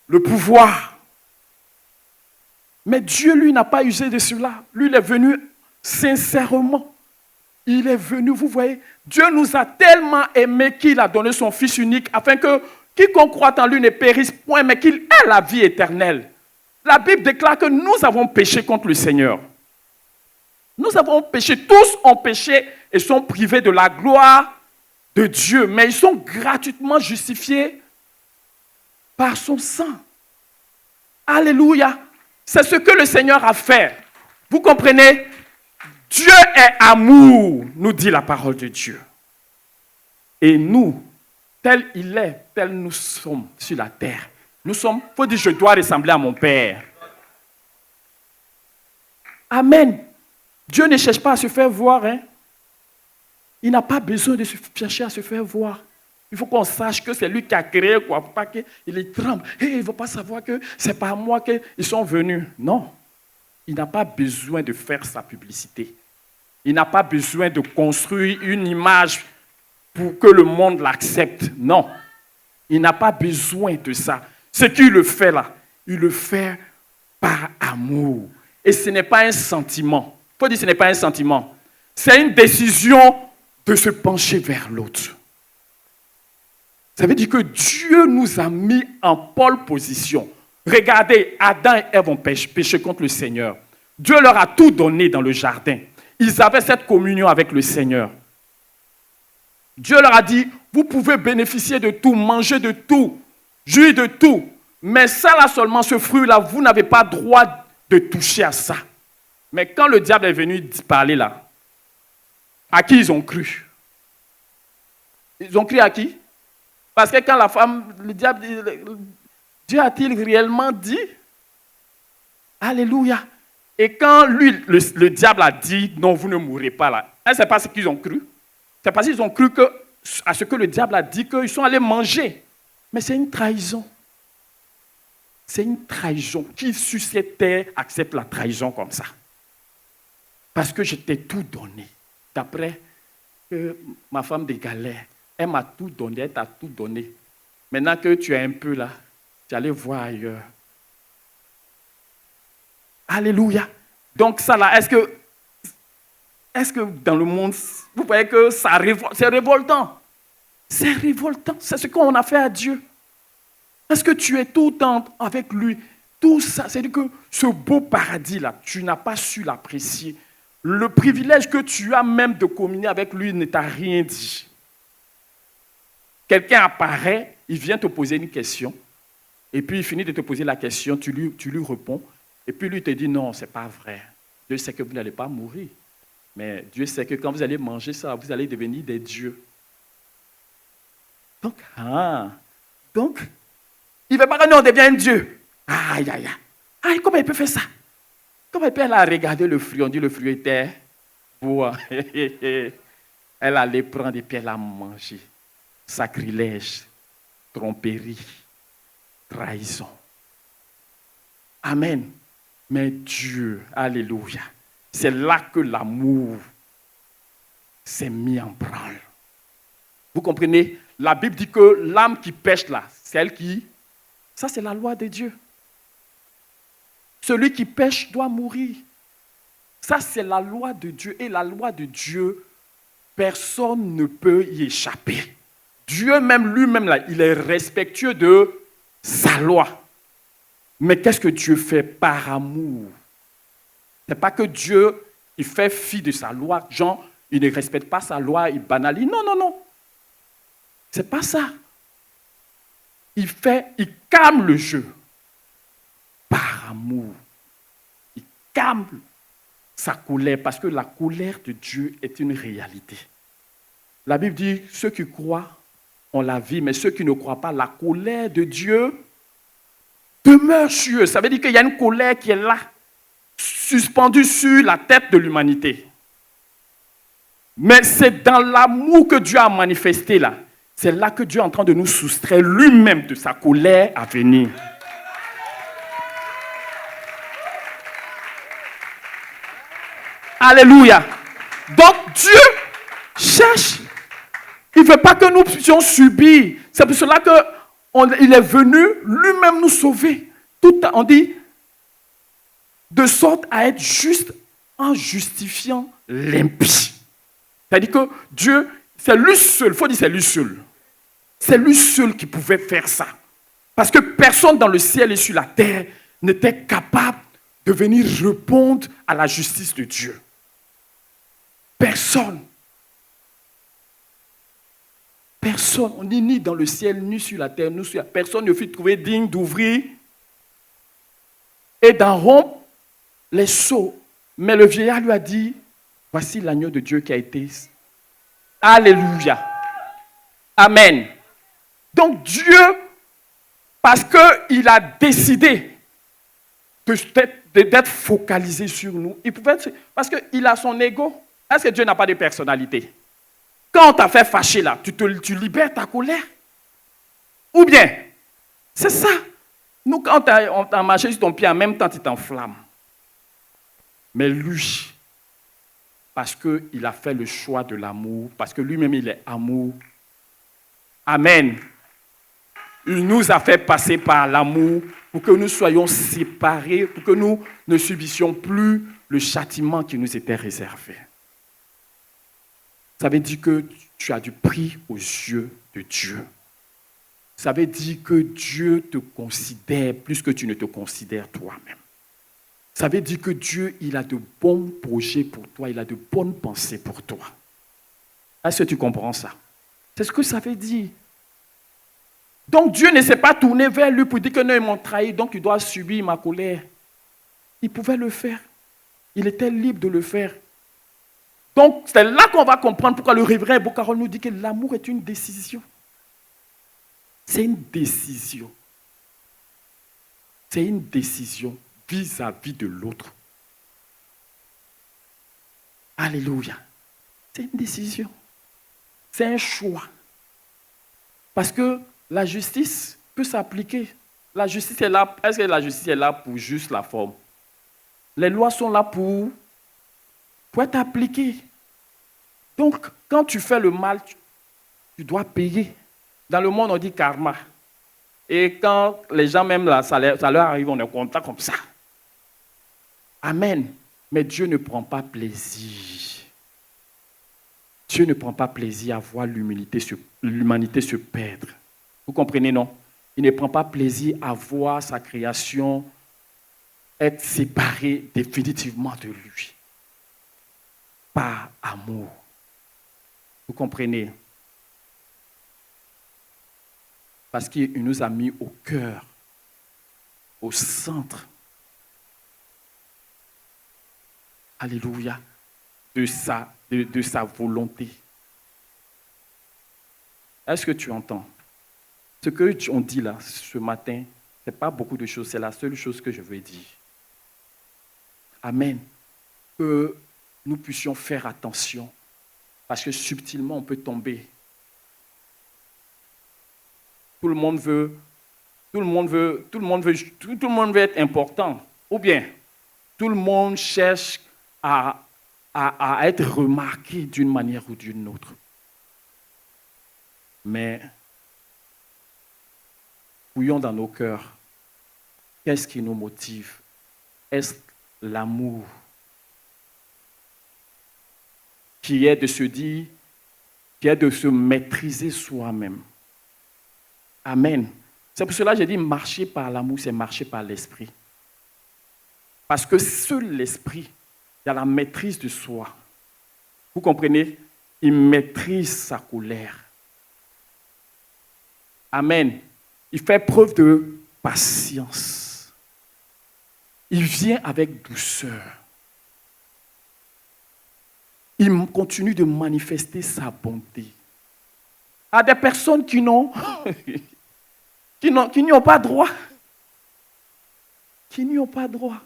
le pouvoir. Mais Dieu, lui, n'a pas usé de cela. Lui, il est venu sincèrement. Il est venu, vous voyez, Dieu nous a tellement aimés qu'il a donné son Fils unique afin que quiconque croit en lui ne périsse point, mais qu'il ait la vie éternelle. La Bible déclare que nous avons péché contre le Seigneur. Nous avons péché, tous ont péché et sont privés de la gloire de Dieu, mais ils sont gratuitement justifiés par son sang. Alléluia. C'est ce que le Seigneur a fait. Vous comprenez? Dieu est amour, nous dit la parole de Dieu. Et nous, tel il est, tel nous sommes sur la terre. Nous sommes, il faut dire, je dois ressembler à mon Père. Amen. Dieu ne cherche pas à se faire voir. Hein? Il n'a pas besoin de chercher à se faire voir. Il faut qu'on sache que c'est lui qui a créé, quoi. Faut pas qu'il tremble. Il ne va pas savoir que c'est par moi qu'ils sont venus. Non. Il n'a pas besoin de faire sa publicité. Il n'a pas besoin de construire une image pour que le monde l'accepte. Non. Il n'a pas besoin de ça. Ce qu'il le fait là, il le fait par amour. Et ce n'est pas un sentiment. Il faut dire que ce n'est pas un sentiment. C'est une décision de se pencher vers l'autre. Ça veut dire que Dieu nous a mis en pole position. Regardez, Adam et Ève ont péché contre le Seigneur. Dieu leur a tout donné dans le jardin. Ils avaient cette communion avec le Seigneur. Dieu leur a dit, vous pouvez bénéficier de tout, manger de tout, jouir de tout. Mais ça là seulement, ce fruit-là, vous n'avez pas droit de toucher à ça. Mais quand le diable est venu parler là, à qui ils ont cru? Ils ont cru à qui? Parce que quand la femme, le diable dit, Dieu a-t-il réellement dit? Alléluia. Et quand lui, le diable a dit, non, vous ne mourrez pas là, ce n'est pas ce qu'ils ont cru. C'est parce qu'ils ont cru à ce que le diable a dit qu'ils sont allés manger. Mais c'est une trahison. C'est une trahison. Qui sur cette terre accepte la trahison comme ça? Parce que je t'ai tout donné. D'après ma femme de galère, elle m'a tout donné, elle t'a tout donné. Maintenant que tu es un peu là, tu allais voir ailleurs. Alléluia. Donc ça là, est-ce que dans le monde, vous voyez que c'est révoltant? C'est révoltant. C'est ce qu'on a fait à Dieu. Est-ce que tu es tout le temps avec lui? Tout ça, c'est-à-dire que ce beau paradis là, tu n'as pas su l'apprécier. le privilège que tu as même de communier avec lui ne t'a rien dit. Quelqu'un apparaît, il vient te poser une question, et puis il finit de te poser la question, tu lui réponds, et puis lui te dit non, ce n'est pas vrai. Dieu sait que vous n'allez pas mourir, mais Dieu sait que quand vous allez manger ça, vous allez devenir des dieux. Donc, il ne veut pas que nous on devienne Dieu. Aïe, aïe, aïe. Aïe, comment il peut faire ça? Comment il peut aller regarder le fruit? On dit le fruit était beau. Elle allait prendre et puis elle a mangé. Sacrilège, tromperie, trahison. Amen. Mais Dieu, alléluia, c'est là que l'amour s'est mis en branle. Vous comprenez? La Bible dit que l'âme qui pêche là, celle qui... Ça, c'est la loi de Dieu. Celui qui pêche doit mourir. Ça, c'est la loi de Dieu. Et la loi de Dieu, personne ne peut y échapper. Dieu même, lui-même, là, il est respectueux de sa loi. Mais qu'est-ce que Dieu fait par amour? Ce n'est pas que Dieu, il fait fi de sa loi. Genre, il ne respecte pas sa loi, il banalise. Non, non, non. Ce n'est pas ça. Il calme le jeu par amour. Il calme sa colère parce que la colère de Dieu est une réalité. La Bible dit, ceux qui croient ont la vie, mais ceux qui ne croient pas, la colère de Dieu demeure sur eux. Ça veut dire qu'il y a une colère qui est là, suspendue sur la tête de l'humanité. Mais c'est dans l'amour que Dieu a manifesté là. C'est là que Dieu est en train de nous soustraire lui-même de sa colère à venir. Alléluia. Donc Dieu cherche. Il ne veut pas que nous puissions subir. C'est pour cela qu'il est venu lui-même nous sauver. On dit de sorte à être juste en justifiant l'impie. C'est-à-dire que Dieu, c'est lui seul, il faut dire c'est lui seul. C'est lui seul qui pouvait faire ça. Parce que personne dans le ciel et sur la terre n'était capable de venir répondre à la justice de Dieu. Personne. Personne. On dit ni dans le ciel, ni sur la terre, ni sur la terre. Personne ne fut trouvé digne d'ouvrir et d'en rompre les sceaux. Mais le vieillard lui a dit, voici l'agneau de Dieu qui a été. Alléluia. Amen. Donc Dieu, parce qu'il a décidé d'être focalisé sur nous, il pouvait, parce qu'il a son ego. Est-ce que Dieu n'a pas de personnalité? Quand on t'a fait fâcher là, tu libères ta colère? Ou bien, c'est ça. Nous, quand on t'a marché sur ton pied, en même temps, tu t'enflammes. Mais lui, parce qu'il a fait le choix de l'amour, parce que lui-même, il est amour. Amen. Il nous a fait passer par l'amour pour que nous soyons séparés, pour que nous ne subissions plus le châtiment qui nous était réservé. Ça veut dire que tu as du prix aux yeux de Dieu. Ça veut dire que Dieu te considère plus que tu ne te considères toi-même. Ça veut dire que Dieu, il a de bons projets pour toi, il a de bonnes pensées pour toi. Est-ce que tu comprends ça? C'est ce que ça veut dire. Donc Dieu ne s'est pas tourné vers lui pour dire que non, ils m'ont trahi, donc il doit subir ma colère. Il pouvait le faire. Il était libre de le faire. Donc c'est là qu'on va comprendre pourquoi le révérend Bocarol nous dit que l'amour est une décision. C'est une décision. C'est une décision vis-à-vis de l'autre. Alléluia. C'est une décision. C'est un choix. Parce que la justice peut s'appliquer. La justice est là. Est-ce que la justice est là pour juste la forme? Les lois sont là pour être appliquées. Donc, quand tu fais le mal, tu dois payer. Dans le monde, on dit karma. Et quand les gens, même là, ça leur arrive, on est content comme ça. Amen. Mais Dieu ne prend pas plaisir. Dieu ne prend pas plaisir à voir l'humanité se perdre. Vous comprenez, non? Il ne prend pas plaisir à voir sa création être séparée définitivement de lui. par amour. Vous comprenez? Parce qu'il nous a mis au cœur, au centre, alléluia, de sa volonté. Est-ce que tu entends? Ce qu'on dit là, ce matin, ce n'est pas beaucoup de choses, c'est la seule chose que je veux dire. Amen. Que nous puissions faire attention, parce que subtilement, on peut tomber. Tout le monde veut être important. Ou bien, tout le monde cherche à être remarqué d'une manière ou d'une autre. Mais, fouillons dans nos cœurs. Qu'est-ce qui nous motive? Est-ce l'amour qui est de se dire, qui est de se maîtriser soi-même? Amen. C'est pour cela que j'ai dit marcher par l'amour, c'est marcher par l'esprit. Parce que seul l'esprit, il y a la maîtrise de soi. Vous comprenez? Il maîtrise sa colère. Amen. Il fait preuve de patience. Il vient avec douceur. Il continue de manifester sa bonté. À des personnes qui n'y ont pas droit. Qui n'y ont pas droit.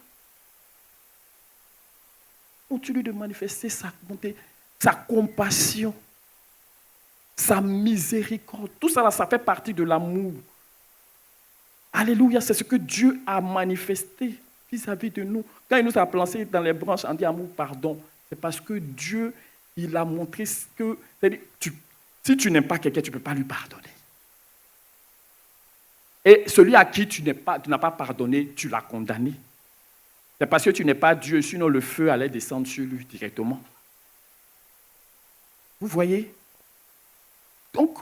Continue de manifester sa bonté, sa compassion, sa miséricorde. Tout ça, ça fait partie de l'amour. Alléluia, c'est ce que Dieu a manifesté vis-à-vis de nous. Quand il nous a placés dans les branches, on dit amour, pardon. C'est parce que Dieu, il a montré que si tu n'aimes pas quelqu'un, tu ne peux pas lui pardonner. Et celui à qui tu n'as pas pardonné, tu l'as condamné. C'est parce que tu n'es pas Dieu, sinon le feu allait descendre sur lui directement. Vous voyez? Donc,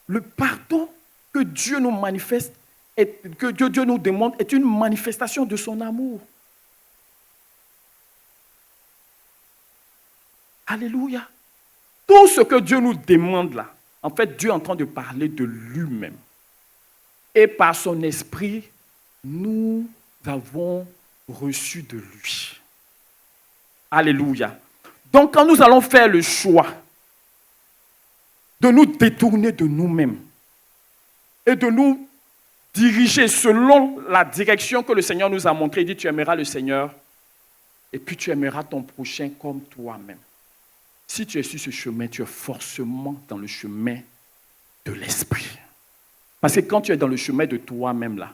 le pardon que Dieu nous manifeste, que Dieu nous demande, est une manifestation de son amour. Alléluia. Tout ce que Dieu nous demande là, en fait, Dieu est en train de parler de lui-même. Et par son esprit, nous avons reçu de lui. Alléluia. Donc, quand nous allons faire le choix de nous détourner de nous-mêmes et de nous diriger selon la direction que le Seigneur nous a montrée, il dit, tu aimeras le Seigneur et puis tu aimeras ton prochain comme toi-même. Si tu es sur ce chemin, tu es forcément dans le chemin de l'esprit. Parce que quand tu es dans le chemin de toi-même, là,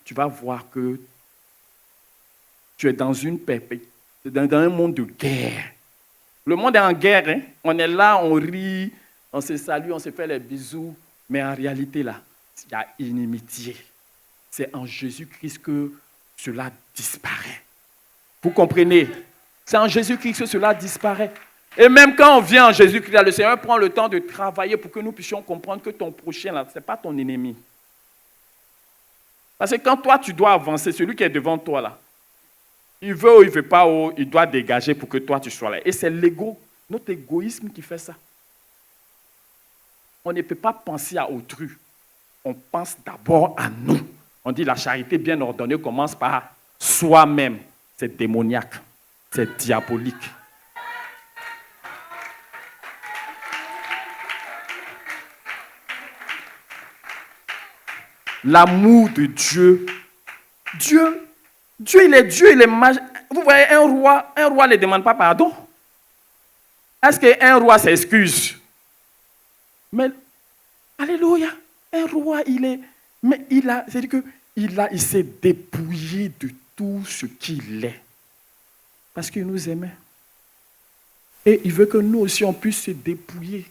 tu vas voir que tu es dans un monde de guerre. Le monde est en guerre. Hein? On est là, on rit, on se salue, on se fait les bisous. Mais en réalité, là, il y a inimitié. C'est en Jésus-Christ que cela disparaît. Vous comprenez? C'est en Jésus-Christ que cela disparaît. Et même quand on vient en Jésus-Christ, là, le Seigneur prend le temps de travailler pour que nous puissions comprendre que ton prochain, là, ce n'est pas ton ennemi. Parce que quand toi, tu dois avancer, celui qui est devant toi, là, il veut ou il ne veut pas, ou il doit dégager pour que toi, tu sois là. Et c'est l'ego, notre égoïsme qui fait ça. On ne peut pas penser à autrui. On pense d'abord à nous. On dit la charité bien ordonnée commence par soi-même. C'est démoniaque. C'est diabolique. L'amour de Dieu. Dieu, il est Dieu, il est magique. Vous voyez, un roi ne demande pas pardon. Est-ce qu'un roi s'excuse? Mais, alléluia, un roi, il s'est dépouillé de tout ce qu'il est. Parce qu'il nous aimait. Et il veut que nous aussi, on puisse se dépouiller.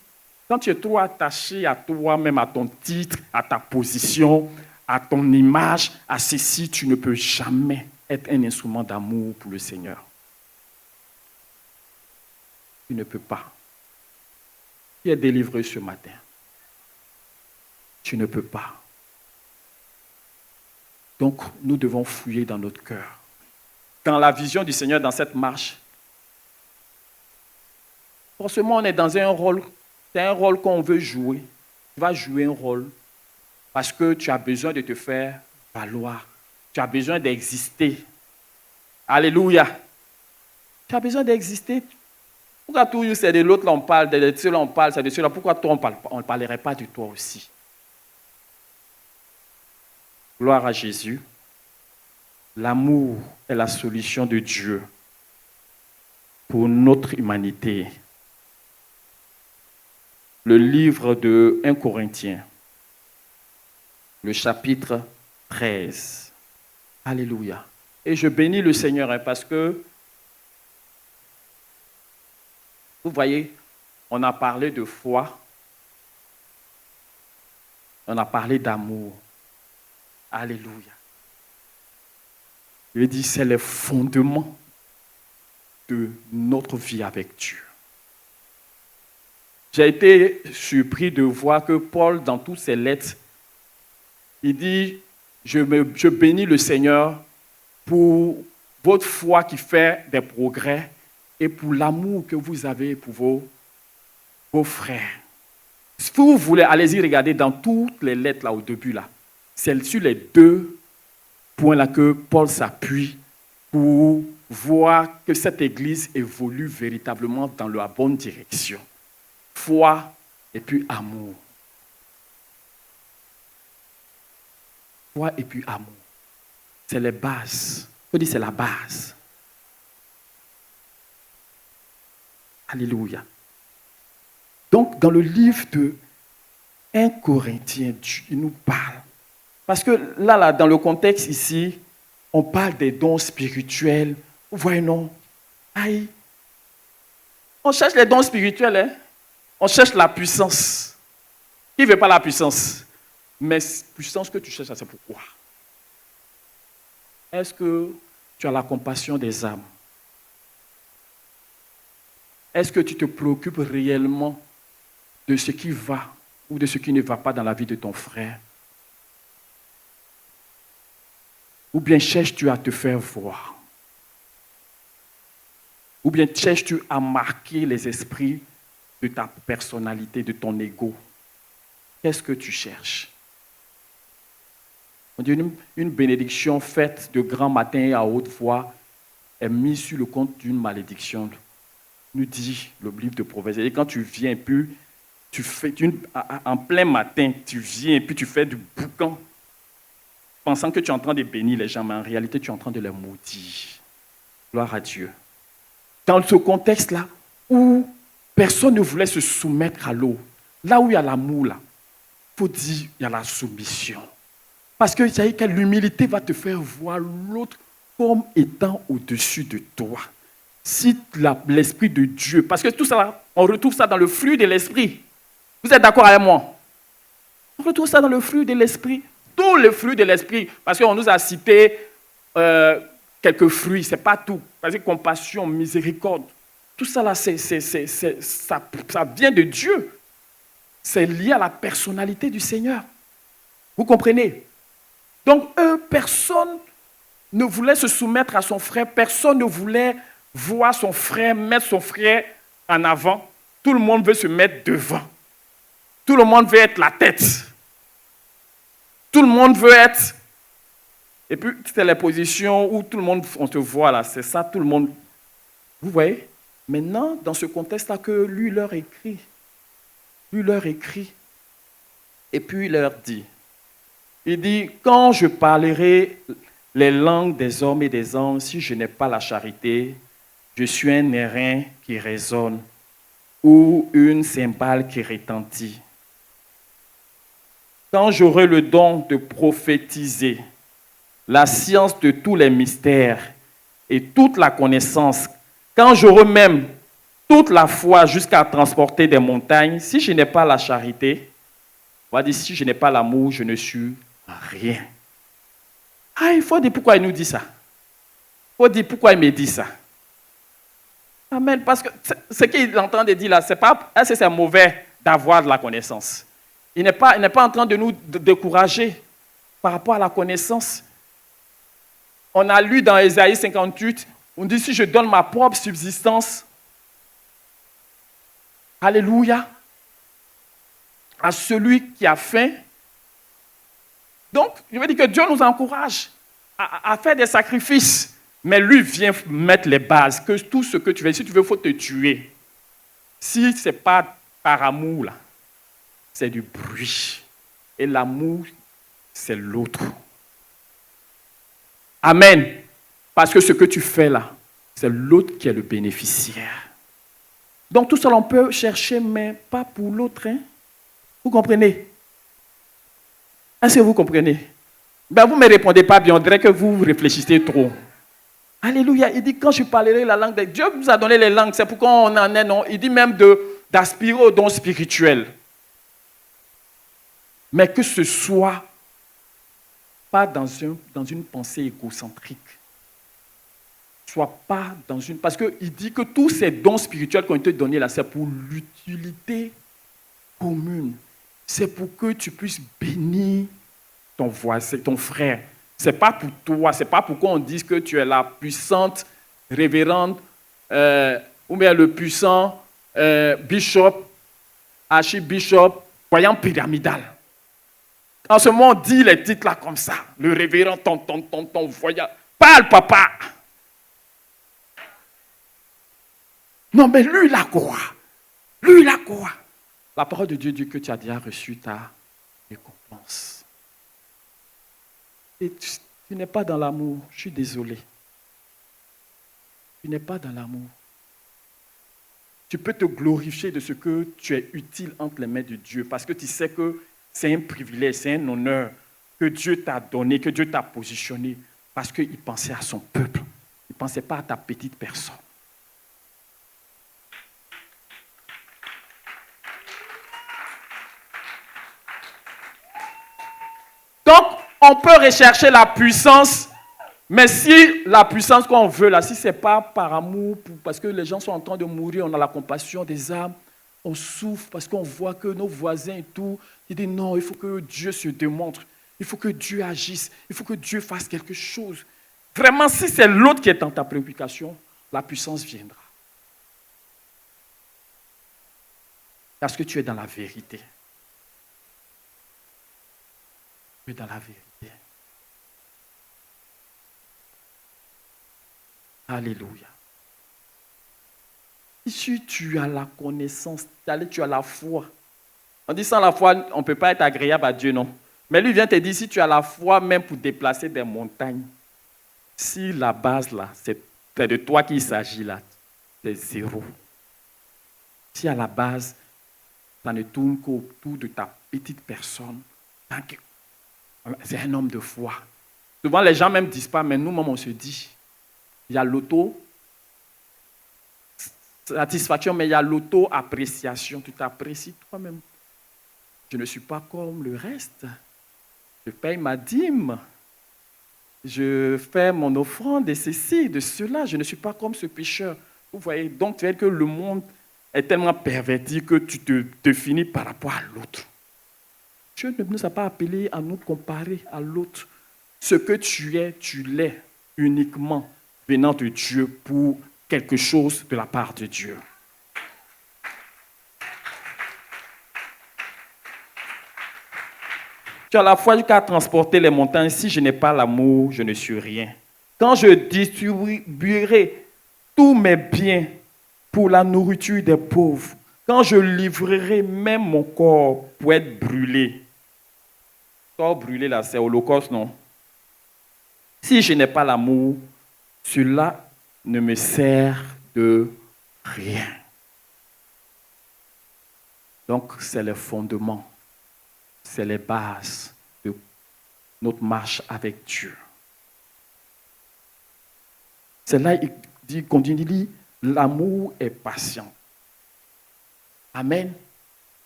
Quand tu es trop attaché à toi-même, à ton titre, à ta position, à ton image, à ceci, tu ne peux jamais être un instrument d'amour pour le Seigneur. Tu ne peux pas. Tu es délivré ce matin. Tu ne peux pas. Donc, nous devons fouiller dans notre cœur. Dans la vision du Seigneur, dans cette marche, forcément, on est dans un rôle. C'est un rôle qu'on veut jouer. Tu vas jouer un rôle parce que tu as besoin de te faire valoir. Tu as besoin d'exister. Alléluia. Tu as besoin d'exister. Pourquoi toujours c'est de l'autre, là on parle, de ceux-là on parle, c'est de ceux-là. Pourquoi toi on ne parlerait pas de toi aussi? Gloire à Jésus. L'amour est la solution de Dieu pour notre humanité. Le livre de 1 Corinthiens, le chapitre 13. Alléluia. Et je bénis le Seigneur parce que, vous voyez, on a parlé de foi, on a parlé d'amour. Alléluia. Il dit, c'est le fondement de notre vie avec Dieu. J'ai été surpris de voir que Paul, dans toutes ses lettres, il dit, je bénis le Seigneur pour votre foi qui fait des progrès et pour l'amour que vous avez pour vos frères. Si vous voulez, allez-y regarder dans toutes les lettres là au début là. C'est sur les deux points là que Paul s'appuie pour voir que cette église évolue véritablement dans la bonne direction. Foi et puis amour. Foi et puis amour. C'est les bases. Il faut dire c'est la base. Alléluia. Donc, dans le livre de 1 Corinthiens, il nous parle. Parce que là, dans le contexte ici, on parle des dons spirituels. Vous voyez, non? Aïe. On cherche les dons spirituels, hein? On cherche la puissance. Qui ne veut pas la puissance? Mais puissance que tu cherches, c'est pourquoi? Est-ce que tu as la compassion des âmes? Est-ce que tu te préoccupes réellement de ce qui va ou de ce qui ne va pas dans la vie de ton frère? Ou bien cherches-tu à te faire voir? Ou bien cherches-tu à marquer les esprits de ta personnalité, de ton ego? Qu'est-ce que tu cherches? On dit une bénédiction faite de grand matin à haute voix est mise sur le compte d'une malédiction, nous dit le livre de Proverbes. Et quand tu viens, puis tu fais en plein matin, tu viens et puis tu fais du boucan, pensant que tu es en train de bénir les gens, mais en réalité, tu es en train de les maudire. Gloire à Dieu. Dans ce contexte-là, où personne ne voulait se soumettre à l'eau, là où il y a l'amour, là, il faut dire il y a la soumission. Parce que l'humilité va te faire voir l'autre comme étant au-dessus de toi. Si l'Esprit de Dieu, parce que tout ça, on retrouve ça dans le fruit de l'Esprit. Vous êtes d'accord avec moi? On retrouve ça dans le fruit de l'Esprit. Tous les fruits de l'Esprit. Parce qu'on nous a cité quelques fruits, ce n'est pas tout. Parce que compassion, miséricorde, tout ça là, ça vient de Dieu. C'est lié à la personnalité du Seigneur. Vous comprenez? Donc, personne ne voulait se soumettre à son frère, personne ne voulait voir son frère, mettre son frère en avant. Tout le monde veut se mettre devant. Tout le monde veut être la tête. Tout le monde veut être... Et puis, c'est les positions où tout le monde, on te voit là, c'est ça, tout le monde... Vous voyez? Maintenant, dans ce contexte-là que lui leur écrit, et puis il leur dit, il dit, quand je parlerai les langues des hommes et des anges, si je n'ai pas la charité, je suis un airain qui résonne ou une cymbale qui retentit. Quand j'aurai le don de prophétiser, la science de tous les mystères et toute la connaissance, quand j'aurai même toute la foi jusqu'à transporter des montagnes, si je n'ai pas la charité, on va dire, si je n'ai pas l'amour, je ne suis rien. Ah, il faut dire pourquoi il nous dit ça. Il faut dire pourquoi il me dit ça. Amen. Parce que ce qu'il est en train de dire là, c'est mauvais d'avoir de la connaissance. Il n'est pas en train de nous décourager par rapport à la connaissance. On a lu dans Ésaïe 58, on dit, si je donne ma propre subsistance Alléluia. À celui qui a faim. Donc, je veux dire que Dieu nous encourage à faire des sacrifices. Mais lui vient mettre les bases. Que tout ce que tu veux, si tu veux, il faut te tuer. Si ce n'est pas par amour, là, c'est du bruit. Et l'amour, c'est l'autre. Amen. Parce que ce que tu fais là, c'est l'autre qui est le bénéficiaire. Donc tout ça, on peut chercher, mais pas pour l'autre. Hein? Vous comprenez? Est-ce que vous comprenez? Ben, vous ne me répondez pas bien, on dirait que vous réfléchissez trop. Alléluia. Il dit, quand je parlerai la langue de Dieu, nous a donné les langues, c'est pourquoi on en est, non? Il dit même d'aspirer au don spirituel. Mais que ce soit pas dans une pensée égocentrique. Soit pas dans une... Parce qu'il dit que tous ces dons spirituels qui ont été donnés là, c'est pour l'utilité commune. C'est pour que tu puisses bénir ton voisin, ton frère. Ce n'est pas pour toi, ce n'est pas pour qu'on dise que tu es la puissante révérende ou bien le puissant bishop, archibishop, voyant pyramidal. En ce moment, on dit les titres là comme ça. Le révérend, ton voyant. Parle, papa. Non, mais lui, il a quoi? Lui, il a quoi? La parole de Dieu dit que tu as déjà reçu ta récompense. Et tu n'es pas dans l'amour. Je suis désolé. Tu n'es pas dans l'amour. Tu peux te glorifier de ce que tu es utile entre les mains de Dieu parce que tu sais que c'est un privilège, c'est un honneur que Dieu t'a donné, que Dieu t'a positionné parce qu'il pensait à son peuple. Il ne pensait pas à ta petite personne. Donc, on peut rechercher la puissance, mais si la puissance qu'on veut, là, si ce n'est pas par amour, parce que les gens sont en train de mourir, on a la compassion des âmes, on souffre parce qu'on voit que nos voisins et tout, ils disent non, il faut que Dieu se démontre, il faut que Dieu agisse, il faut que Dieu fasse quelque chose. Vraiment, si c'est l'autre qui est dans ta préoccupation, la puissance viendra. Parce que tu es dans la vérité. Tu es dans la vérité. Alléluia. Si tu as la connaissance, tu as la foi. On dit sans la foi, on ne peut pas être agréable à Dieu, non. Mais lui vient te dire, si tu as la foi même pour déplacer des montagnes, si la base là, c'est de toi qu'il s'agit là, c'est zéro. Si à la base, ça ne tourne qu'autour de ta petite personne, c'est un homme de foi. Souvent les gens même ne disent pas, mais nous-mêmes on se dit, il y a l'auto-satisfaction, mais il y a l'auto-appréciation. Tu t'apprécies toi-même. Je ne suis pas comme le reste. Je paye ma dîme. Je fais mon offrande de ceci, de cela. Je ne suis pas comme ce pécheur. Vous voyez, donc tu vois que le monde est tellement perverti que tu te définis par rapport à l'autre. Dieu ne nous a pas appelés à nous comparer à l'autre. Ce que tu es, tu l'es uniquement venant de Dieu pour quelque chose de la part de Dieu. Tu as la foi jusqu'à transporter les montagnes. Si je n'ai pas l'amour, je ne suis rien. Quand je distribuerai tous mes biens pour la nourriture des pauvres, quand je livrerai même mon corps pour être brûlé, corps brûlé là, c'est holocauste, non? Si je n'ai pas l'amour, cela ne me sert de rien. Donc, c'est le fondement, c'est les bases de notre marche avec Dieu. C'est là il continue, il dit, l'amour est patient. Amen.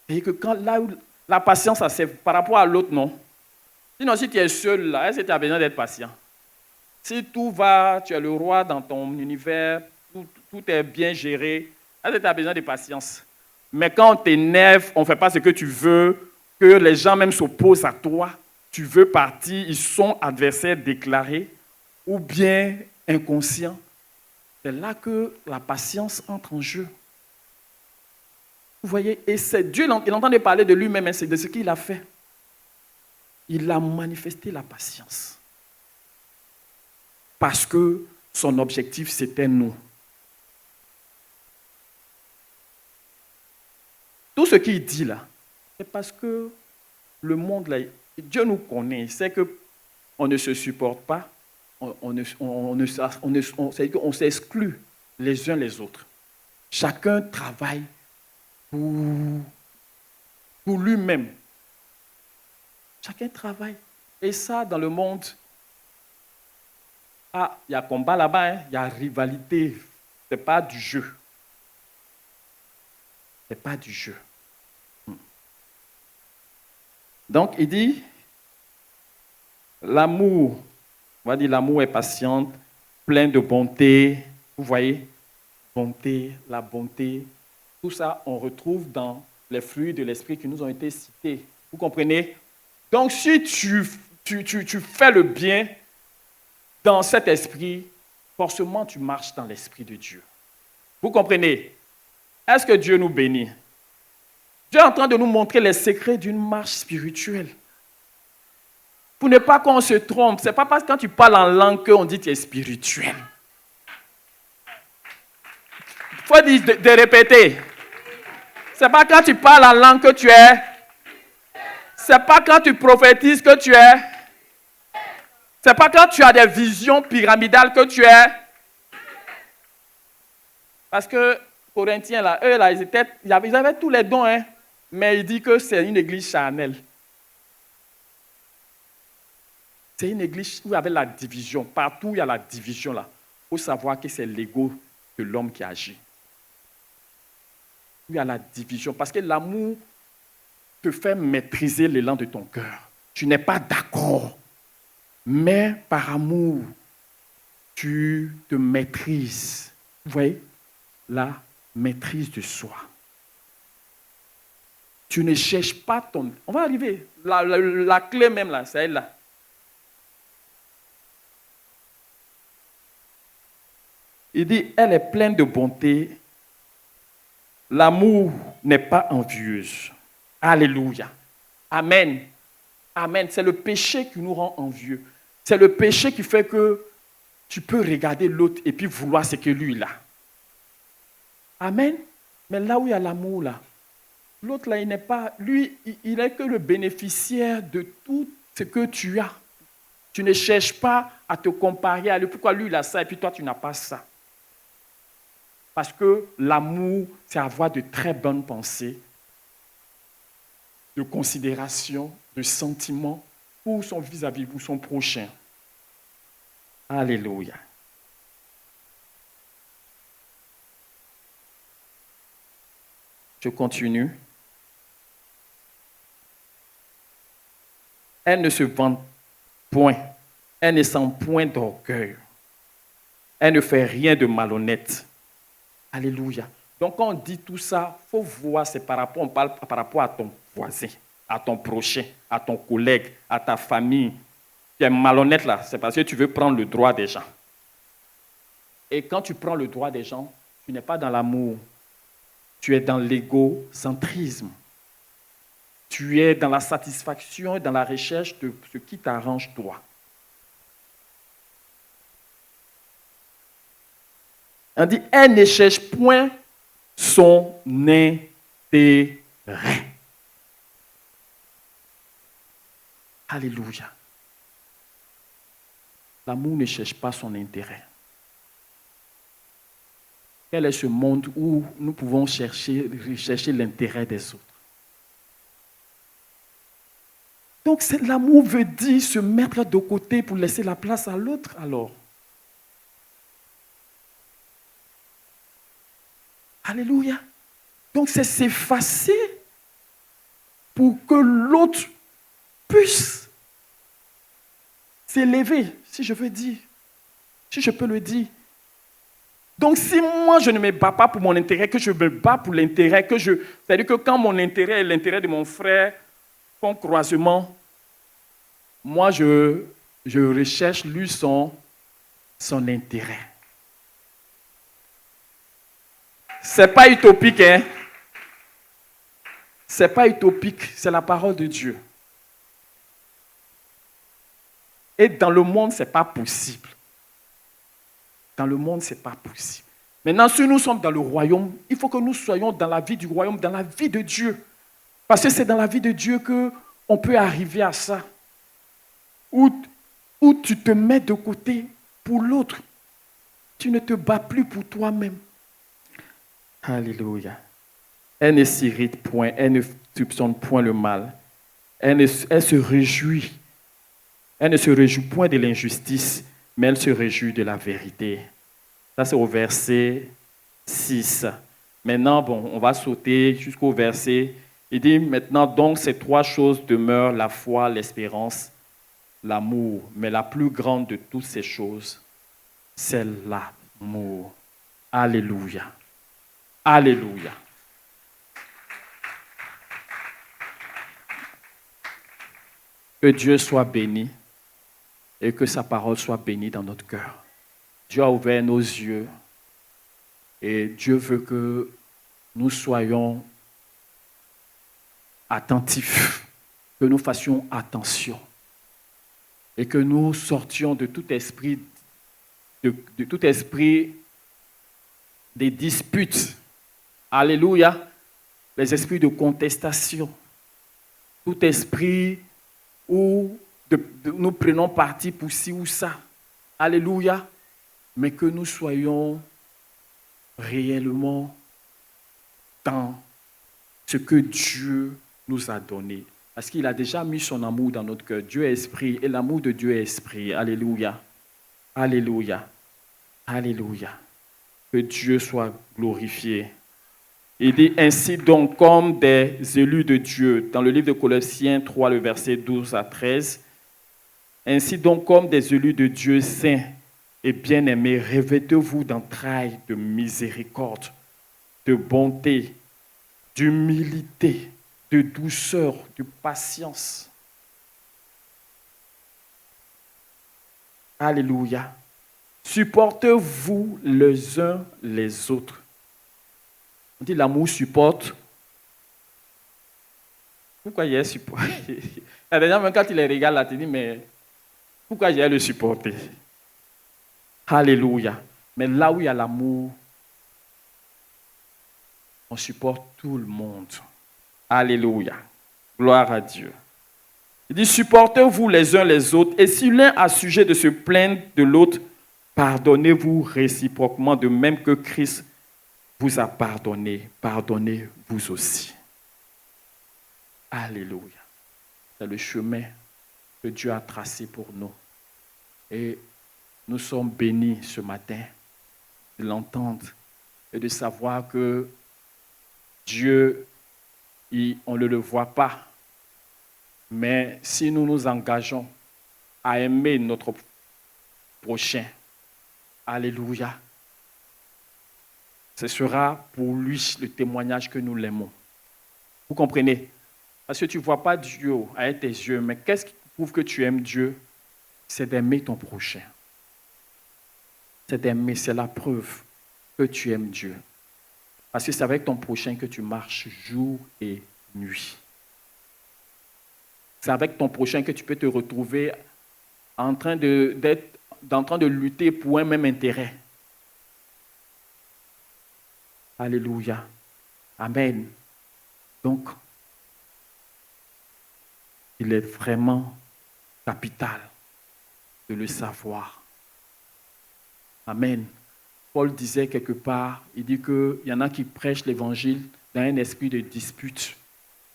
Et que quand la patience, ça c'est par rapport à l'autre, non? Sinon, si tu es seul là, est-ce que tu as besoin d'être patient? Si tout va, tu es le roi dans ton univers, tout est bien géré, est-ce que tu as besoin de patience? Mais quand on t'énerve, on ne fait pas ce que tu veux, que les gens même s'opposent à toi, tu veux partir, ils sont adversaires déclarés ou bien inconscients. C'est là que la patience entre en jeu. Vous voyez, et c'est Dieu, il entendait parler de lui-même, hein, c'est de ce qu'il a fait. Il a manifesté la patience. Parce que son objectif, c'était nous. Tout ce qu'il dit là, c'est parce que le monde, là, Dieu nous connaît, il sait qu'on ne se supporte pas, c'est-à-dire qu'on s'exclut les uns les autres. Chacun travaille pour lui-même. Chacun travaille. Et ça, dans le monde, il y a combat là-bas, hein, il y a rivalité. Ce n'est pas du jeu. Ce n'est pas du jeu. Donc, il dit, l'amour, on va dire l'amour est patient, plein de bonté. Vous voyez, bonté, la bonté. Tout ça, on retrouve dans les fruits de l'esprit qui nous ont été cités. Vous comprenez? Donc, si tu fais le bien dans cet esprit, forcément, tu marches dans l'esprit de Dieu. Vous comprenez? Est-ce que Dieu nous bénit? Dieu est en train de nous montrer les secrets d'une marche spirituelle. Pour ne pas qu'on se trompe, ce n'est pas parce que quand tu parles en langue qu'on dit que tu es spirituel. Il faut dire de répéter. Ce n'est pas quand tu parles en langue que tu es. Ce n'est pas quand tu prophétises que tu es. Ce n'est pas quand tu as des visions pyramidales que tu es. Parce que Corinthiens, là, eux, là, ils avaient tous les dons, hein, mais il dit que c'est une église charnelle. C'est une église où il y avait la division. Partout où il y a la division, là, il faut savoir que c'est l'ego de l'homme qui agit. Où il y a la division. Parce que l'amour te fait maîtriser l'élan de ton cœur. Tu n'es pas d'accord. Mais par amour, tu te maîtrises. Vous voyez? La maîtrise de soi. Tu ne cherches pas ton... On va arriver. La clé même, là, c'est elle là. Il dit, elle est pleine de bonté. L'amour n'est pas envieuse. Alléluia. Amen. Amen. C'est le péché qui nous rend envieux. C'est le péché qui fait que tu peux regarder l'autre et puis vouloir ce que lui il a. Amen. Mais là où il y a l'amour, là, l'autre, là, il n'est pas... Lui, il n'est que le bénéficiaire de tout ce que tu as. Tu ne cherches pas à te comparer à lui. Pourquoi lui, il a ça et puis toi, tu n'as pas ça? Parce que l'amour, c'est avoir de très bonnes pensées, de considération, de sentiments pour son vis-à-vis, pour son prochain. Alléluia. Je continue. Elle ne se vante point. Elle ne sent point d'orgueil. Elle ne fait rien de malhonnête. Alléluia. Donc, quand on dit tout ça, il faut voir, c'est on parle par rapport à ton voisin, à ton prochain, à ton collègue, à ta famille. Tu es malhonnête là, c'est parce que tu veux prendre le droit des gens. Et quand tu prends le droit des gens, tu n'es pas dans l'amour. Tu es dans l'égocentrisme. Tu es dans la satisfaction et dans la recherche de ce qui t'arrange toi. On dit, elle ne cherche point son intérêt. Alléluia. L'amour ne cherche pas son intérêt. Quel est ce monde où nous pouvons rechercher l'intérêt des autres? Donc, l'amour veut dire se mettre de côté pour laisser la place à l'autre, alors. Alléluia. Donc, c'est s'effacer pour que l'autre puisse s'élever, si je veux dire, si je peux le dire. Donc, si moi, je ne me bats pas pour mon intérêt, que je me bats pour l'intérêt, c'est-à-dire que quand mon intérêt est l'intérêt de mon frère, son croisement, moi, je recherche lui son intérêt. Ce n'est pas utopique, hein? Ce n'est pas utopique, c'est la parole de Dieu. Et dans le monde, ce n'est pas possible. Dans le monde, ce n'est pas possible. Maintenant, si nous sommes dans le royaume, il faut que nous soyons dans la vie du royaume, dans la vie de Dieu. Parce que c'est dans la vie de Dieu qu'on peut arriver à ça. Où tu te mets de côté pour l'autre. Tu ne te bats plus pour toi-même. Alléluia. Elle ne s'irrite point, elle ne soupçonne point le mal. Elle se réjouit. Elle ne se réjouit point de l'injustice, mais elle se réjouit de la vérité. Ça, c'est au verset 6. Maintenant, on va sauter jusqu'au verset. Il dit, maintenant, donc, ces trois choses demeurent, la foi, l'espérance, l'amour. Mais la plus grande de toutes ces choses, c'est l'amour. Alléluia. Alléluia. Que Dieu soit béni et que sa parole soit bénie dans notre cœur. Dieu a ouvert nos yeux et Dieu veut que nous soyons attentifs, que nous fassions attention et que nous sortions de tout esprit, des disputes. Alléluia. Les esprits de contestation. Tout esprit où nous prenons parti pour ci ou ça. Alléluia. Mais que nous soyons réellement dans ce que Dieu nous a donné. Parce qu'il a déjà mis son amour dans notre cœur. Dieu est esprit et l'amour de Dieu est esprit. Alléluia. Alléluia. Alléluia. Que Dieu soit glorifié. Il dit ainsi donc comme des élus de Dieu, dans le livre de Colossiens 3, le verset 12 à 13, ainsi donc comme des élus de Dieu saints et bien-aimés, revêtez-vous d'entrailles de miséricorde, de bonté, d'humilité, de douceur, de patience. Alléluia. Supportez-vous les uns les autres. On dit l'amour supporte. Pourquoi j'ai supporté? La dernière fois, quand il les regarde là, tu dis, mais pourquoi j'ai le supporter? Alléluia. Mais là où il y a l'amour, on supporte tout le monde. Alléluia. Gloire à Dieu. Il dit, supportez-vous les uns les autres, et si l'un a sujet de se plaindre de l'autre, pardonnez-vous réciproquement, de même que Christ vous a pardonné, pardonnez vous aussi. Alléluia. C'est le chemin que Dieu a tracé pour nous. Et nous sommes bénis ce matin de l'entendre et de savoir que Dieu, on ne le voit pas. Mais si nous nous engageons à aimer notre prochain, alléluia, ce sera pour lui le témoignage que nous l'aimons. Vous comprenez? Parce que tu ne vois pas Dieu avec tes yeux, mais qu'est-ce qui prouve que tu aimes Dieu? C'est d'aimer ton prochain. C'est d'aimer, c'est la preuve que tu aimes Dieu. Parce que c'est avec ton prochain que tu marches jour et nuit. C'est avec ton prochain que tu peux te retrouver en train de lutter pour un même intérêt. Alléluia. Amen. Donc, il est vraiment capital de le savoir. Amen. Paul disait quelque part, il dit qu'il y en a qui prêchent l'évangile dans un esprit de dispute.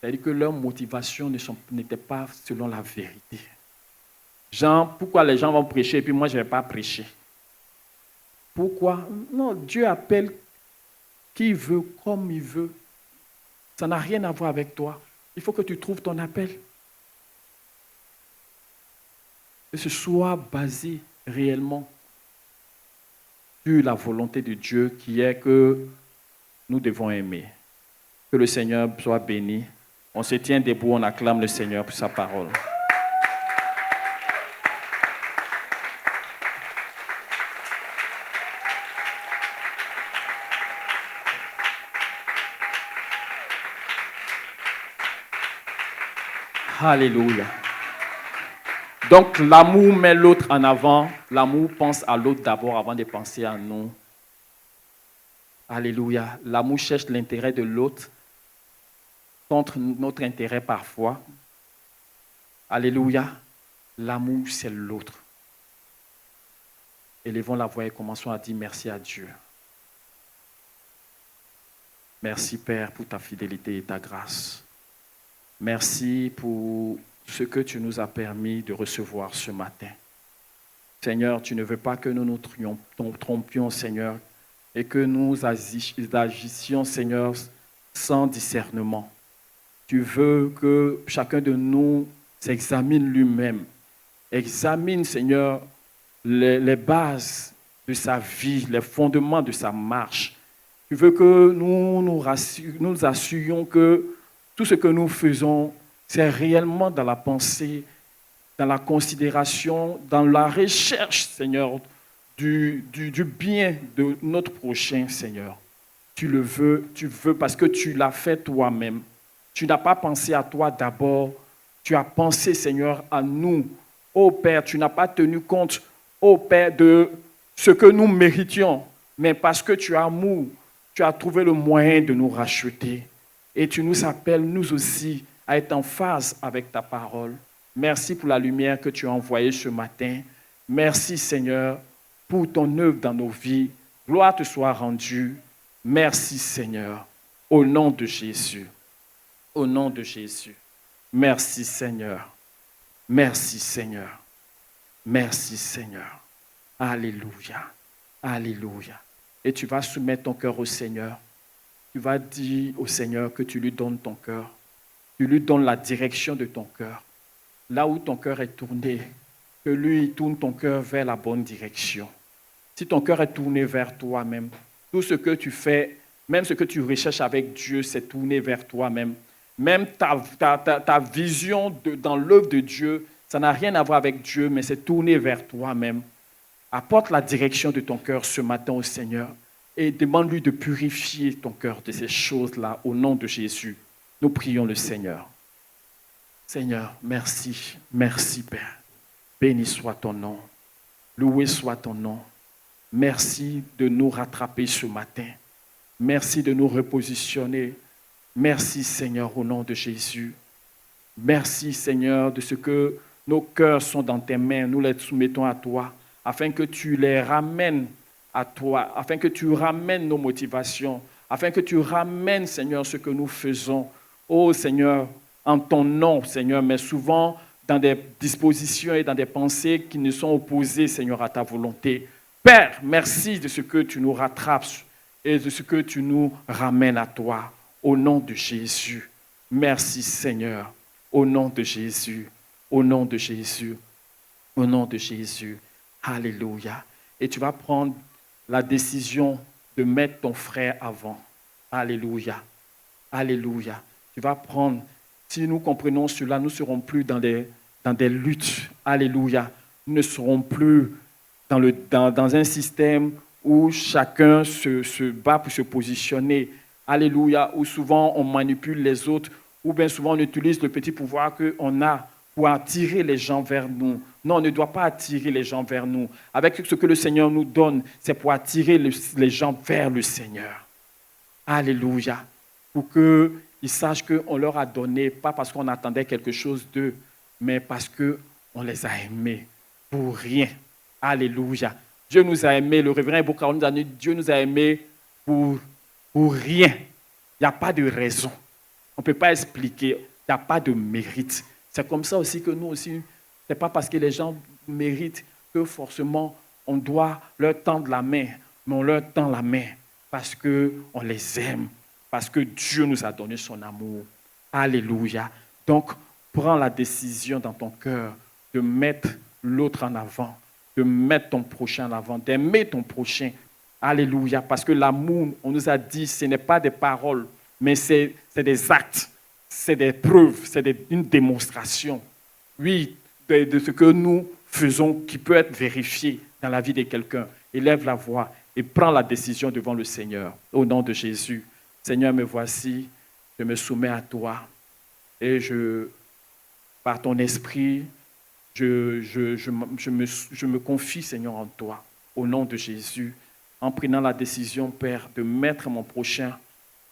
C'est-à-dire que leur motivation n'était pas selon la vérité. Genre, pourquoi les gens vont prêcher et puis moi je ne vais pas prêcher? Pourquoi? Non, Dieu appelle qui veut, comme il veut. Ça n'a rien à voir avec toi. Il faut que tu trouves ton appel. Que ce soit basé réellement sur la volonté de Dieu qui est que nous devons aimer. Que le Seigneur soit béni. On se tient debout, on acclame le Seigneur pour sa parole. Alléluia. Donc, l'amour met l'autre en avant. L'amour pense à l'autre d'abord avant de penser à nous. Alléluia. L'amour cherche l'intérêt de l'autre contre notre intérêt parfois. Alléluia. L'amour, c'est l'autre. Élevons la voix et commençons à dire merci à Dieu. Merci, Père, pour ta fidélité et ta grâce. Merci pour ce que tu nous as permis de recevoir ce matin. Seigneur, tu ne veux pas que nous nous trompions, Seigneur, et que nous agissions, Seigneur, sans discernement. Tu veux que chacun de nous s'examine lui-même. Examine, Seigneur, les bases de sa vie, les fondements de sa marche. Tu veux que nous assurions que tout ce que nous faisons, c'est réellement dans la pensée, dans la considération, dans la recherche, Seigneur, du bien de notre prochain, Seigneur. Tu veux parce que tu l'as fait toi-même. Tu n'as pas pensé à toi d'abord. Tu as pensé, Seigneur, à nous. Ô Père, tu n'as pas tenu compte, ô Père, de ce que nous méritions. Mais parce que tu as amour, tu as trouvé le moyen de nous racheter. Et tu nous appelles, nous aussi, à être en phase avec ta parole. Merci pour la lumière que tu as envoyée ce matin. Merci, Seigneur, pour ton œuvre dans nos vies. Gloire te soit rendue. Merci, Seigneur, au nom de Jésus. Au nom de Jésus. Merci, Seigneur. Merci, Seigneur. Merci, Seigneur. Alléluia. Alléluia. Et tu vas soumettre ton cœur au Seigneur. Tu vas dire au Seigneur que tu lui donnes ton cœur. Tu lui donnes la direction de ton cœur. Là où ton cœur est tourné, que lui tourne ton cœur vers la bonne direction. Si ton cœur est tourné vers toi-même, tout ce que tu fais, même ce que tu recherches avec Dieu, c'est tourné vers toi-même. Même ta vision dans l'œuvre de Dieu, ça n'a rien à voir avec Dieu, mais c'est tourné vers toi-même. Apporte la direction de ton cœur ce matin au Seigneur et demande-lui de purifier ton cœur de ces choses-là au nom de Jésus. Nous prions le Seigneur. Seigneur, merci. Merci, Père. Béni soit ton nom. Loué soit ton nom. Merci de nous rattraper ce matin. Merci de nous repositionner. Merci, Seigneur, au nom de Jésus. Merci, Seigneur, de ce que nos cœurs sont dans tes mains. Nous les soumettons à toi, afin que tu les ramènes à toi, afin que tu ramènes nos motivations, afin que tu ramènes, Seigneur, ce que nous faisons. Oh, Seigneur, en ton nom, Seigneur, mais souvent dans des dispositions et dans des pensées qui ne sont opposées, Seigneur, à ta volonté. Père, merci de ce que tu nous rattrapes et de ce que tu nous ramènes à toi. Au nom de Jésus. Merci, Seigneur. Au nom de Jésus. Au nom de Jésus. Au nom de Jésus. Alléluia. Et tu vas prendre la décision de mettre ton frère avant. Alléluia. Alléluia. Tu vas prendre, si nous comprenons cela, nous ne serons plus dans des luttes. Alléluia. Nous ne serons plus dans un système où chacun se bat pour se positionner. Alléluia. Où souvent on manipule les autres, ou bien souvent on utilise le petit pouvoir qu'on a pour attirer les gens vers nous. Non, on ne doit pas attirer les gens vers nous. Avec ce que le Seigneur nous donne, c'est pour attirer les gens vers le Seigneur. Alléluia. Pour qu'ils sachent qu'on leur a donné, pas parce qu'on attendait quelque chose d'eux, mais parce qu'on les a aimés pour rien. Alléluia. Dieu nous a aimés. Le révérend Ibouka nous a dit, Dieu nous a aimés pour rien. Il n'y a pas de raison. On ne peut pas expliquer. Il n'y a pas de mérite. C'est comme ça aussi que nous aussi, ce n'est pas parce que les gens méritent que forcément on doit leur tendre la main, mais on leur tend la main parce qu'on les aime, parce que Dieu nous a donné son amour. Alléluia. Donc, prends la décision dans ton cœur de mettre l'autre en avant, de mettre ton prochain en avant, d'aimer ton prochain. Alléluia. Parce que l'amour, on nous a dit, ce n'est pas des paroles, mais c'est des actes. C'est des preuves, c'est une démonstration, oui, de ce que nous faisons qui peut être vérifié dans la vie de quelqu'un. Élève la voix et prends la décision devant le Seigneur. Au nom de Jésus, Seigneur, me voici, je me soumets à toi et je par ton esprit, je me confie, Seigneur, en toi, au nom de Jésus, en prenant la décision, Père, de mettre mon prochain,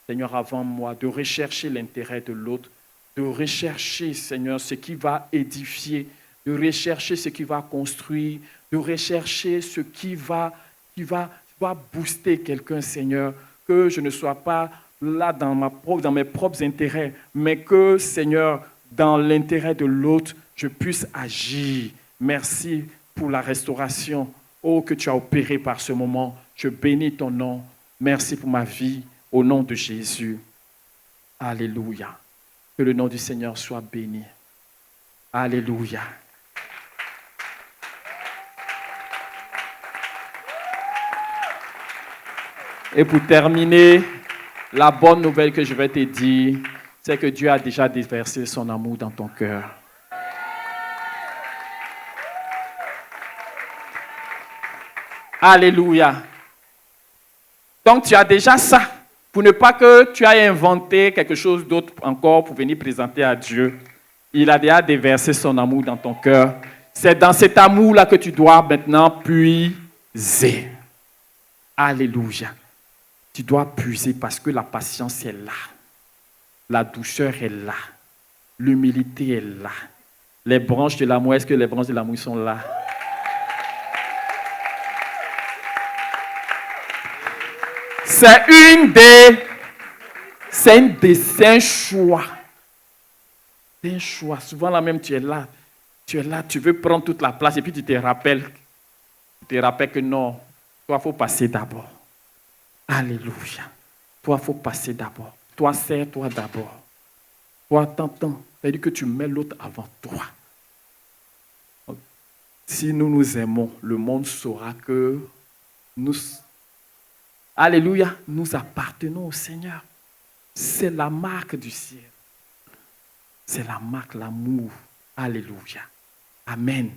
Seigneur, avant moi, de rechercher l'intérêt de l'autre, de rechercher, Seigneur, ce qui va édifier, de rechercher ce qui va construire, de rechercher ce qui va booster quelqu'un, Seigneur, que je ne sois pas là dans mes propres intérêts, mais que, Seigneur, dans l'intérêt de l'autre, je puisse agir. Merci pour la restauration, que tu as opérée par ce moment. Je bénis ton nom. Merci pour ma vie, au nom de Jésus. Alléluia. Que le nom du Seigneur soit béni. Alléluia. Et pour terminer, la bonne nouvelle que je vais te dire, c'est que Dieu a déjà déversé son amour dans ton cœur. Alléluia. Donc tu as déjà ça, pour ne pas que tu ailles inventer quelque chose d'autre encore pour venir présenter à Dieu. Il a déjà déversé son amour dans ton cœur. C'est dans cet amour-là que tu dois maintenant puiser. Alléluia. Tu dois puiser parce que la patience est là. La douceur est là. L'humilité est là. Les branches de l'amour, est-ce que les branches de l'amour sont là? C'est un choix. C'est un choix. Souvent là même, tu es là, tu veux prendre toute la place et puis tu te rappelles que non, toi, il faut passer d'abord. Alléluia. Toi, il faut passer d'abord. Toi, sers-toi d'abord. Toi, t'entends. C'est-à-dire que tu mets l'autre avant toi. Si nous nous aimons, le monde saura que nous, alléluia, nous appartenons au Seigneur. C'est la marque du ciel. C'est la marque, l'amour. Alléluia. Amen.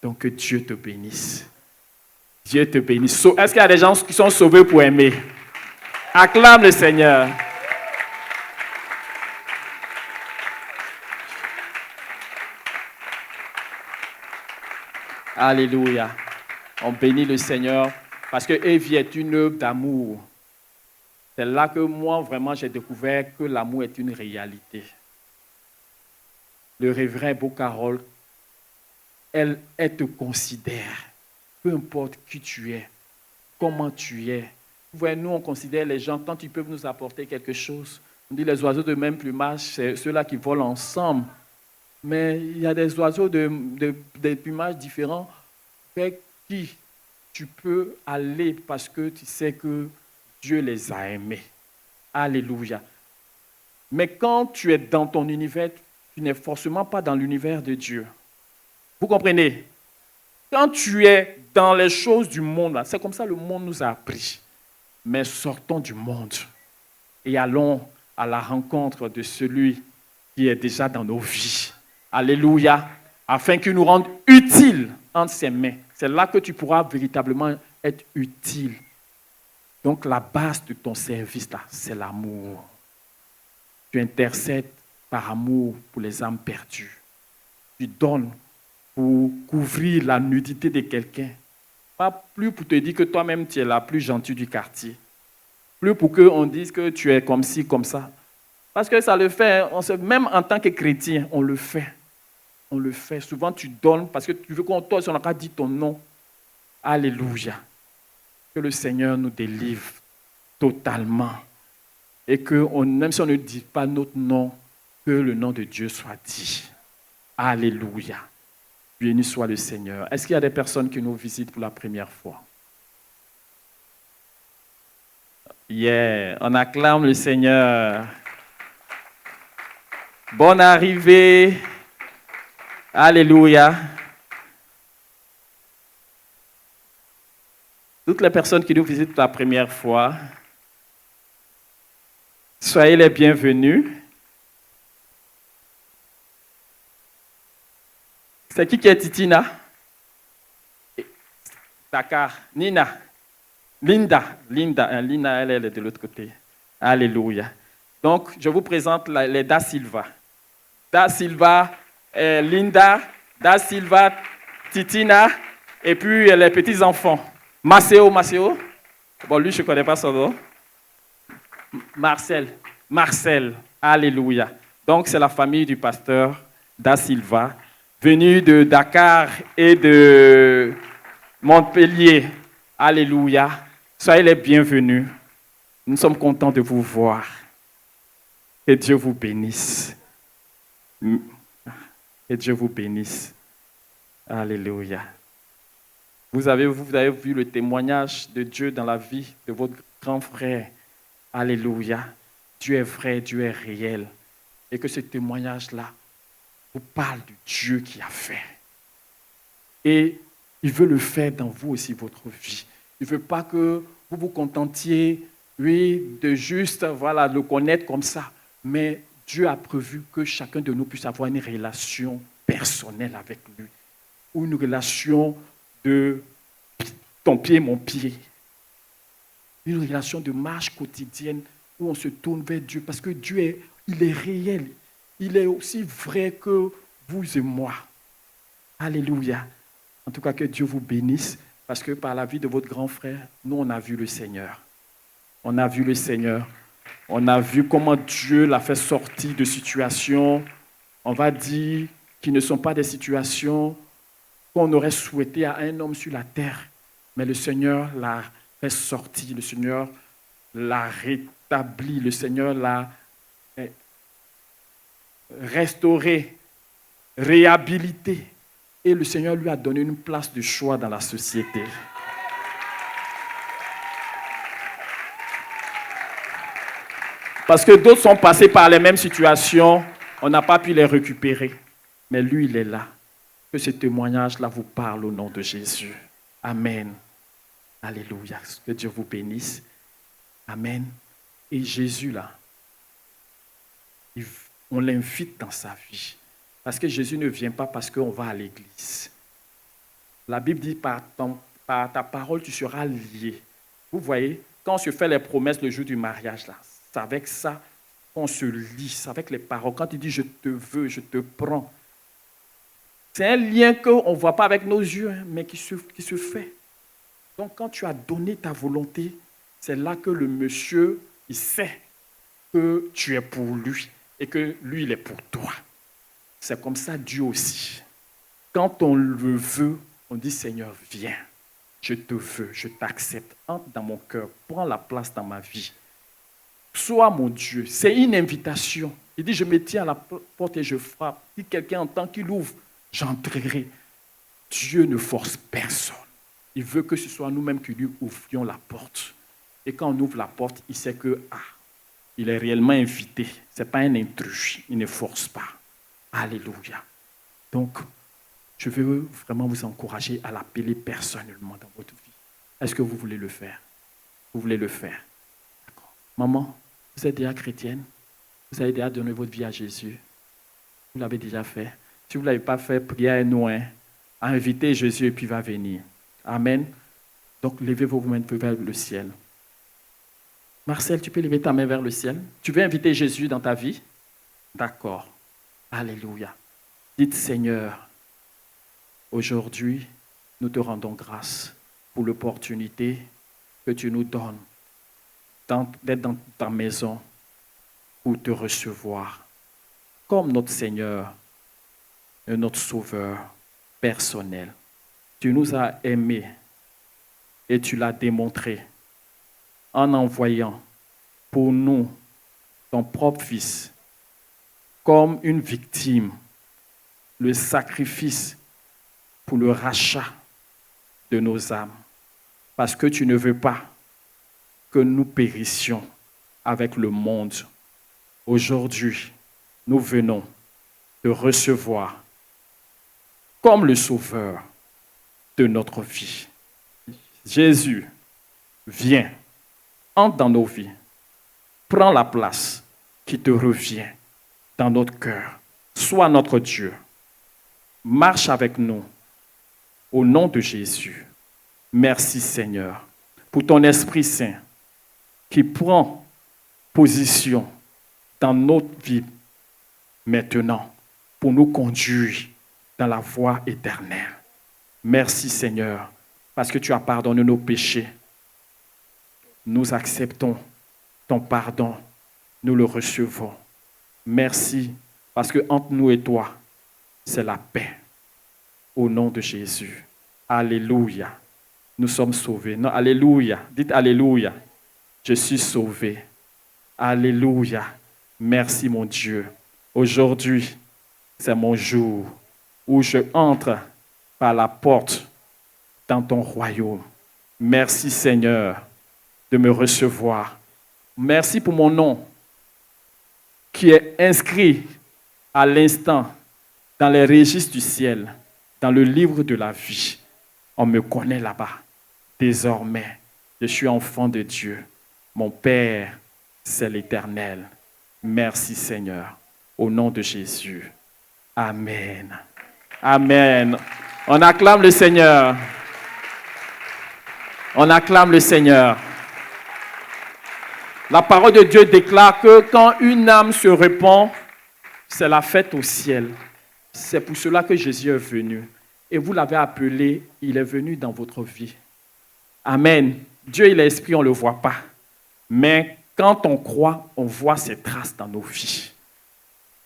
Donc que Dieu te bénisse. Dieu te bénisse. Est-ce qu'il y a des gens qui sont sauvés pour aimer? Acclame le Seigneur. Alléluia. On bénit le Seigneur parce que Evie est une œuvre d'amour. C'est là que moi, vraiment, j'ai découvert que l'amour est une réalité. Le révérend Beau-Carol, elle te considère. Peu importe qui tu es, comment tu es. Vous voyez, nous, on considère les gens, quand ils peuvent nous apporter quelque chose. On dit les oiseaux de même plumage, c'est ceux-là qui volent ensemble. Mais il y a des oiseaux de plumages différents avec qui tu peux aller parce que tu sais que Dieu les a aimés. Alléluia. Mais quand tu es dans ton univers, tu n'es forcément pas dans l'univers de Dieu. Vous comprenez? Quand tu es dans les choses du monde, c'est comme ça que le monde nous a appris. Mais sortons du monde et allons à la rencontre de celui qui est déjà dans nos vies. Alléluia. Afin qu'il nous rende utiles entre ses mains. C'est là que tu pourras véritablement être utile. Donc la base de ton service, là, c'est l'amour. Tu intercèdes par amour pour les âmes perdues. Tu donnes pour couvrir la nudité de quelqu'un. Pas plus pour te dire que toi-même, tu es la plus gentille du quartier. Plus pour qu'on dise que tu es comme ci, comme ça. Parce que ça le fait, même en tant que chrétien, on le fait. On le fait. Souvent, tu donnes parce que tu veux qu'on t'ose, on n'a pas dit ton nom. Alléluia. Que le Seigneur nous délivre totalement. Et que, même si on ne dit pas notre nom, que le nom de Dieu soit dit. Alléluia. Béni soit le Seigneur. Est-ce qu'il y a des personnes qui nous visitent pour la première fois? Yeah, on acclame le Seigneur. Bonne arrivée. Alléluia. Toutes les personnes qui nous visitent pour la première fois, soyez les bienvenus. C'est qui est Titina? Dakar. Nina. Linda, elle est de l'autre côté. Alléluia. Donc, je vous présente les Da Silva. Da Silva, Linda, Da Silva, Titina, et puis les petits-enfants. Maceo. Bon, lui, je ne connais pas son nom. Marcel. Alléluia. Donc, c'est la famille du pasteur Da Silva, venu de Dakar et de Montpellier. Alléluia. Soyez les bienvenus. Nous sommes contents de vous voir. Que Dieu vous bénisse. Que Dieu vous bénisse. Alléluia. Vous avez vu le témoignage de Dieu dans la vie de votre grand frère. Alléluia. Dieu est vrai, Dieu est réel. Et que ce témoignage-là vous parle de Dieu qui a fait. Et il veut le faire dans vous aussi, votre vie. Il ne veut pas que vous vous contentiez, oui, de juste le connaître comme ça. Mais Dieu a prévu que chacun de nous puisse avoir une relation personnelle avec lui. Ou une relation de ton pied, mon pied. Une relation de marche quotidienne où on se tourne vers Dieu. Parce que Dieu, il est réel. Il est aussi vrai que vous et moi. Alléluia. En tout cas, que Dieu vous bénisse. Parce que par la vie de votre grand frère, nous, on a vu le Seigneur. On a vu le Seigneur. On a vu comment Dieu l'a fait sortir de situations, on va dire, qui ne sont pas des situations qu'on aurait souhaité à un homme sur la terre. Mais le Seigneur l'a fait sortir, le Seigneur l'a rétabli, le Seigneur l'a restauré, réhabilité. Et le Seigneur lui a donné une place de choix dans la société. Parce que d'autres sont passés par les mêmes situations, on n'a pas pu les récupérer. Mais lui, il est là. Que ce témoignage-là vous parle au nom de Jésus. Amen. Alléluia. Que Dieu vous bénisse. Amen. Et Jésus, là, on l'invite dans sa vie. Parce que Jésus ne vient pas parce qu'on va à l'église. La Bible dit, par ta parole, tu seras lié. Vous voyez, quand on se fait les promesses le jour du mariage, là, c'est avec ça qu'on se lie, c'est avec les paroles. Quand il dit « je te veux, je te prends », c'est un lien qu'on ne voit pas avec nos yeux, mais qui se fait. Donc, quand tu as donné ta volonté, c'est là que le monsieur, il sait que tu es pour lui et que lui, il est pour toi. C'est comme ça Dieu aussi. Quand on le veut, on dit « Seigneur, viens, je te veux, je t'accepte, entre dans mon cœur, prends la place dans ma vie. Sois mon Dieu. » C'est une invitation. Il dit « Je me tiens à la porte et je frappe. Si quelqu'un entend qu'il ouvre, j'entrerai. » Dieu ne force personne. Il veut que ce soit nous-mêmes qui lui ouvrions la porte. Et quand on ouvre la porte, il sait que il est réellement invité. Ce n'est pas un intrus. Il ne force pas. Alléluia. Donc, je veux vraiment vous encourager à l'appeler personnellement dans votre vie. Est-ce que vous voulez le faire? Vous voulez le faire? D'accord. Maman, vous êtes déjà chrétienne? Vous avez déjà donné votre vie à Jésus? Vous l'avez déjà fait? Si vous ne l'avez pas fait, priez à nous, invitez Jésus et puis il va venir. Amen. Donc, levez vos mains vers le ciel. Marcel, tu peux lever ta main vers le ciel? Tu veux inviter Jésus dans ta vie? D'accord. Alléluia. Dites, Seigneur, aujourd'hui, nous te rendons grâce pour l'opportunité que tu nous donnes d'être dans ta maison pour te recevoir comme notre Seigneur et notre Sauveur personnel. Tu nous as aimés et tu l'as démontré en envoyant pour nous ton propre Fils comme une victime, le sacrifice pour le rachat de nos âmes. Parce que tu ne veux pas que nous périssions avec le monde. Aujourd'hui, nous venons te recevoir comme le Sauveur de notre vie. Jésus, viens, entre dans nos vies, prends la place qui te revient dans notre cœur. Sois notre Dieu. Marche avec nous au nom de Jésus. Merci Seigneur pour ton Esprit Saint qui prend position dans notre vie maintenant pour nous conduire dans la voie éternelle. Merci Seigneur, parce que tu as pardonné nos péchés. Nous acceptons ton pardon, nous le recevons. Merci, parce que entre nous et toi, c'est la paix. Au nom de Jésus. Alléluia. Nous sommes sauvés. Non, alléluia. Dites alléluia. Je suis sauvé. Alléluia. Merci mon Dieu. Aujourd'hui, c'est mon jour où je entre par la porte dans ton royaume. Merci Seigneur de me recevoir. Merci pour mon nom qui est inscrit à l'instant dans les registres du ciel, dans le livre de la vie. On me connaît là-bas. Désormais, je suis enfant de Dieu. Mon Père, c'est l'Éternel. Merci Seigneur. Au nom de Jésus. Amen. Amen. On acclame le Seigneur. On acclame le Seigneur. La parole de Dieu déclare que quand une âme se répand, c'est la fête au ciel. C'est pour cela que Jésus est venu. Et vous l'avez appelé, il est venu dans votre vie. Amen. Dieu, il est esprit, on ne le voit pas. Mais quand on croit, on voit ses traces dans nos vies.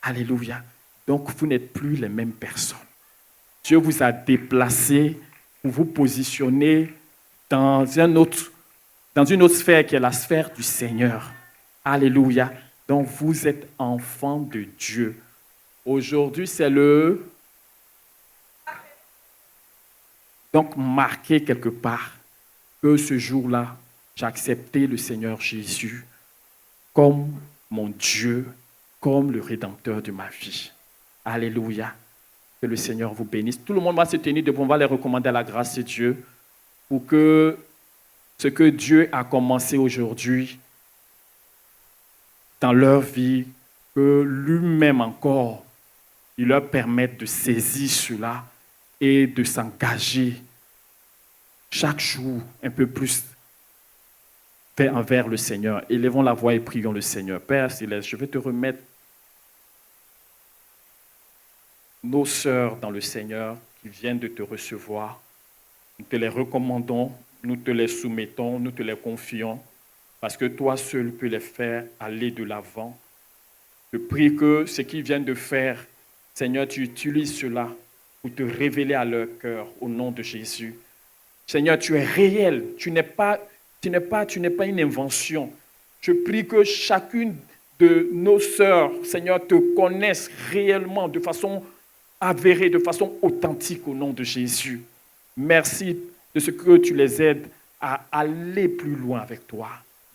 Alléluia. Donc, vous n'êtes plus les mêmes personnes. Dieu vous a déplacé pour vous positionner dans une autre sphère qui est la sphère du Seigneur. Alléluia. Donc, vous êtes enfants de Dieu. Aujourd'hui, c'est le... Donc, marquez quelque part que ce jour-là, j'ai accepté le Seigneur Jésus comme mon Dieu, comme le Rédempteur de ma vie. Alléluia. Que le Seigneur vous bénisse. Tout le monde va se tenir debout. On va les recommander à la grâce de Dieu pour que ce que Dieu a commencé aujourd'hui dans leur vie, que lui-même encore, il leur permette de saisir cela et de s'engager chaque jour un peu plus envers le Seigneur. Élevons la voix et prions le Seigneur. Père Céleste, je vais te remettre nos sœurs dans le Seigneur qui viennent de te recevoir. Nous te les recommandons, nous te les soumettons, nous te les confions, parce que toi seul peux les faire aller de l'avant. Je prie que ce qu'ils viennent de faire, Seigneur, tu utilises cela pour te révéler à leur cœur au nom de Jésus. Seigneur, tu es réel, tu n'es pas une invention. Je prie que chacune de nos sœurs, Seigneur, te connaisse réellement de façon avérée, de façon authentique au nom de Jésus. Merci de ce que tu les aides à aller plus loin avec toi.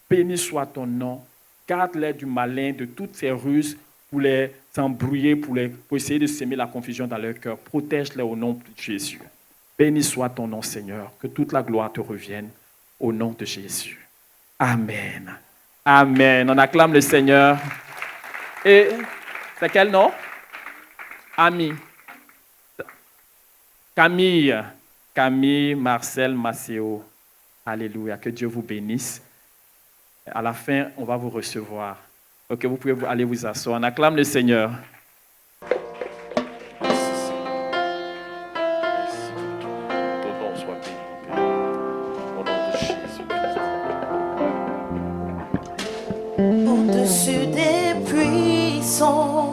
Béni soit ton nom. Garde-les du malin, de toutes ces ruses pour les embrouiller, pour essayer de s'aimer la confusion dans leur cœur. Protège-les au nom de Jésus. Béni soit ton nom, Seigneur. Que toute la gloire te revienne au nom de Jésus. Amen. Amen. On acclame le Seigneur. Et c'est quel nom? Ami. Camille, Marcel, Macéo. Alléluia. Que Dieu vous bénisse. À la fin, on va vous recevoir. Ok, vous pouvez aller vous asseoir. On acclame le Seigneur. Au-dessus des puissants,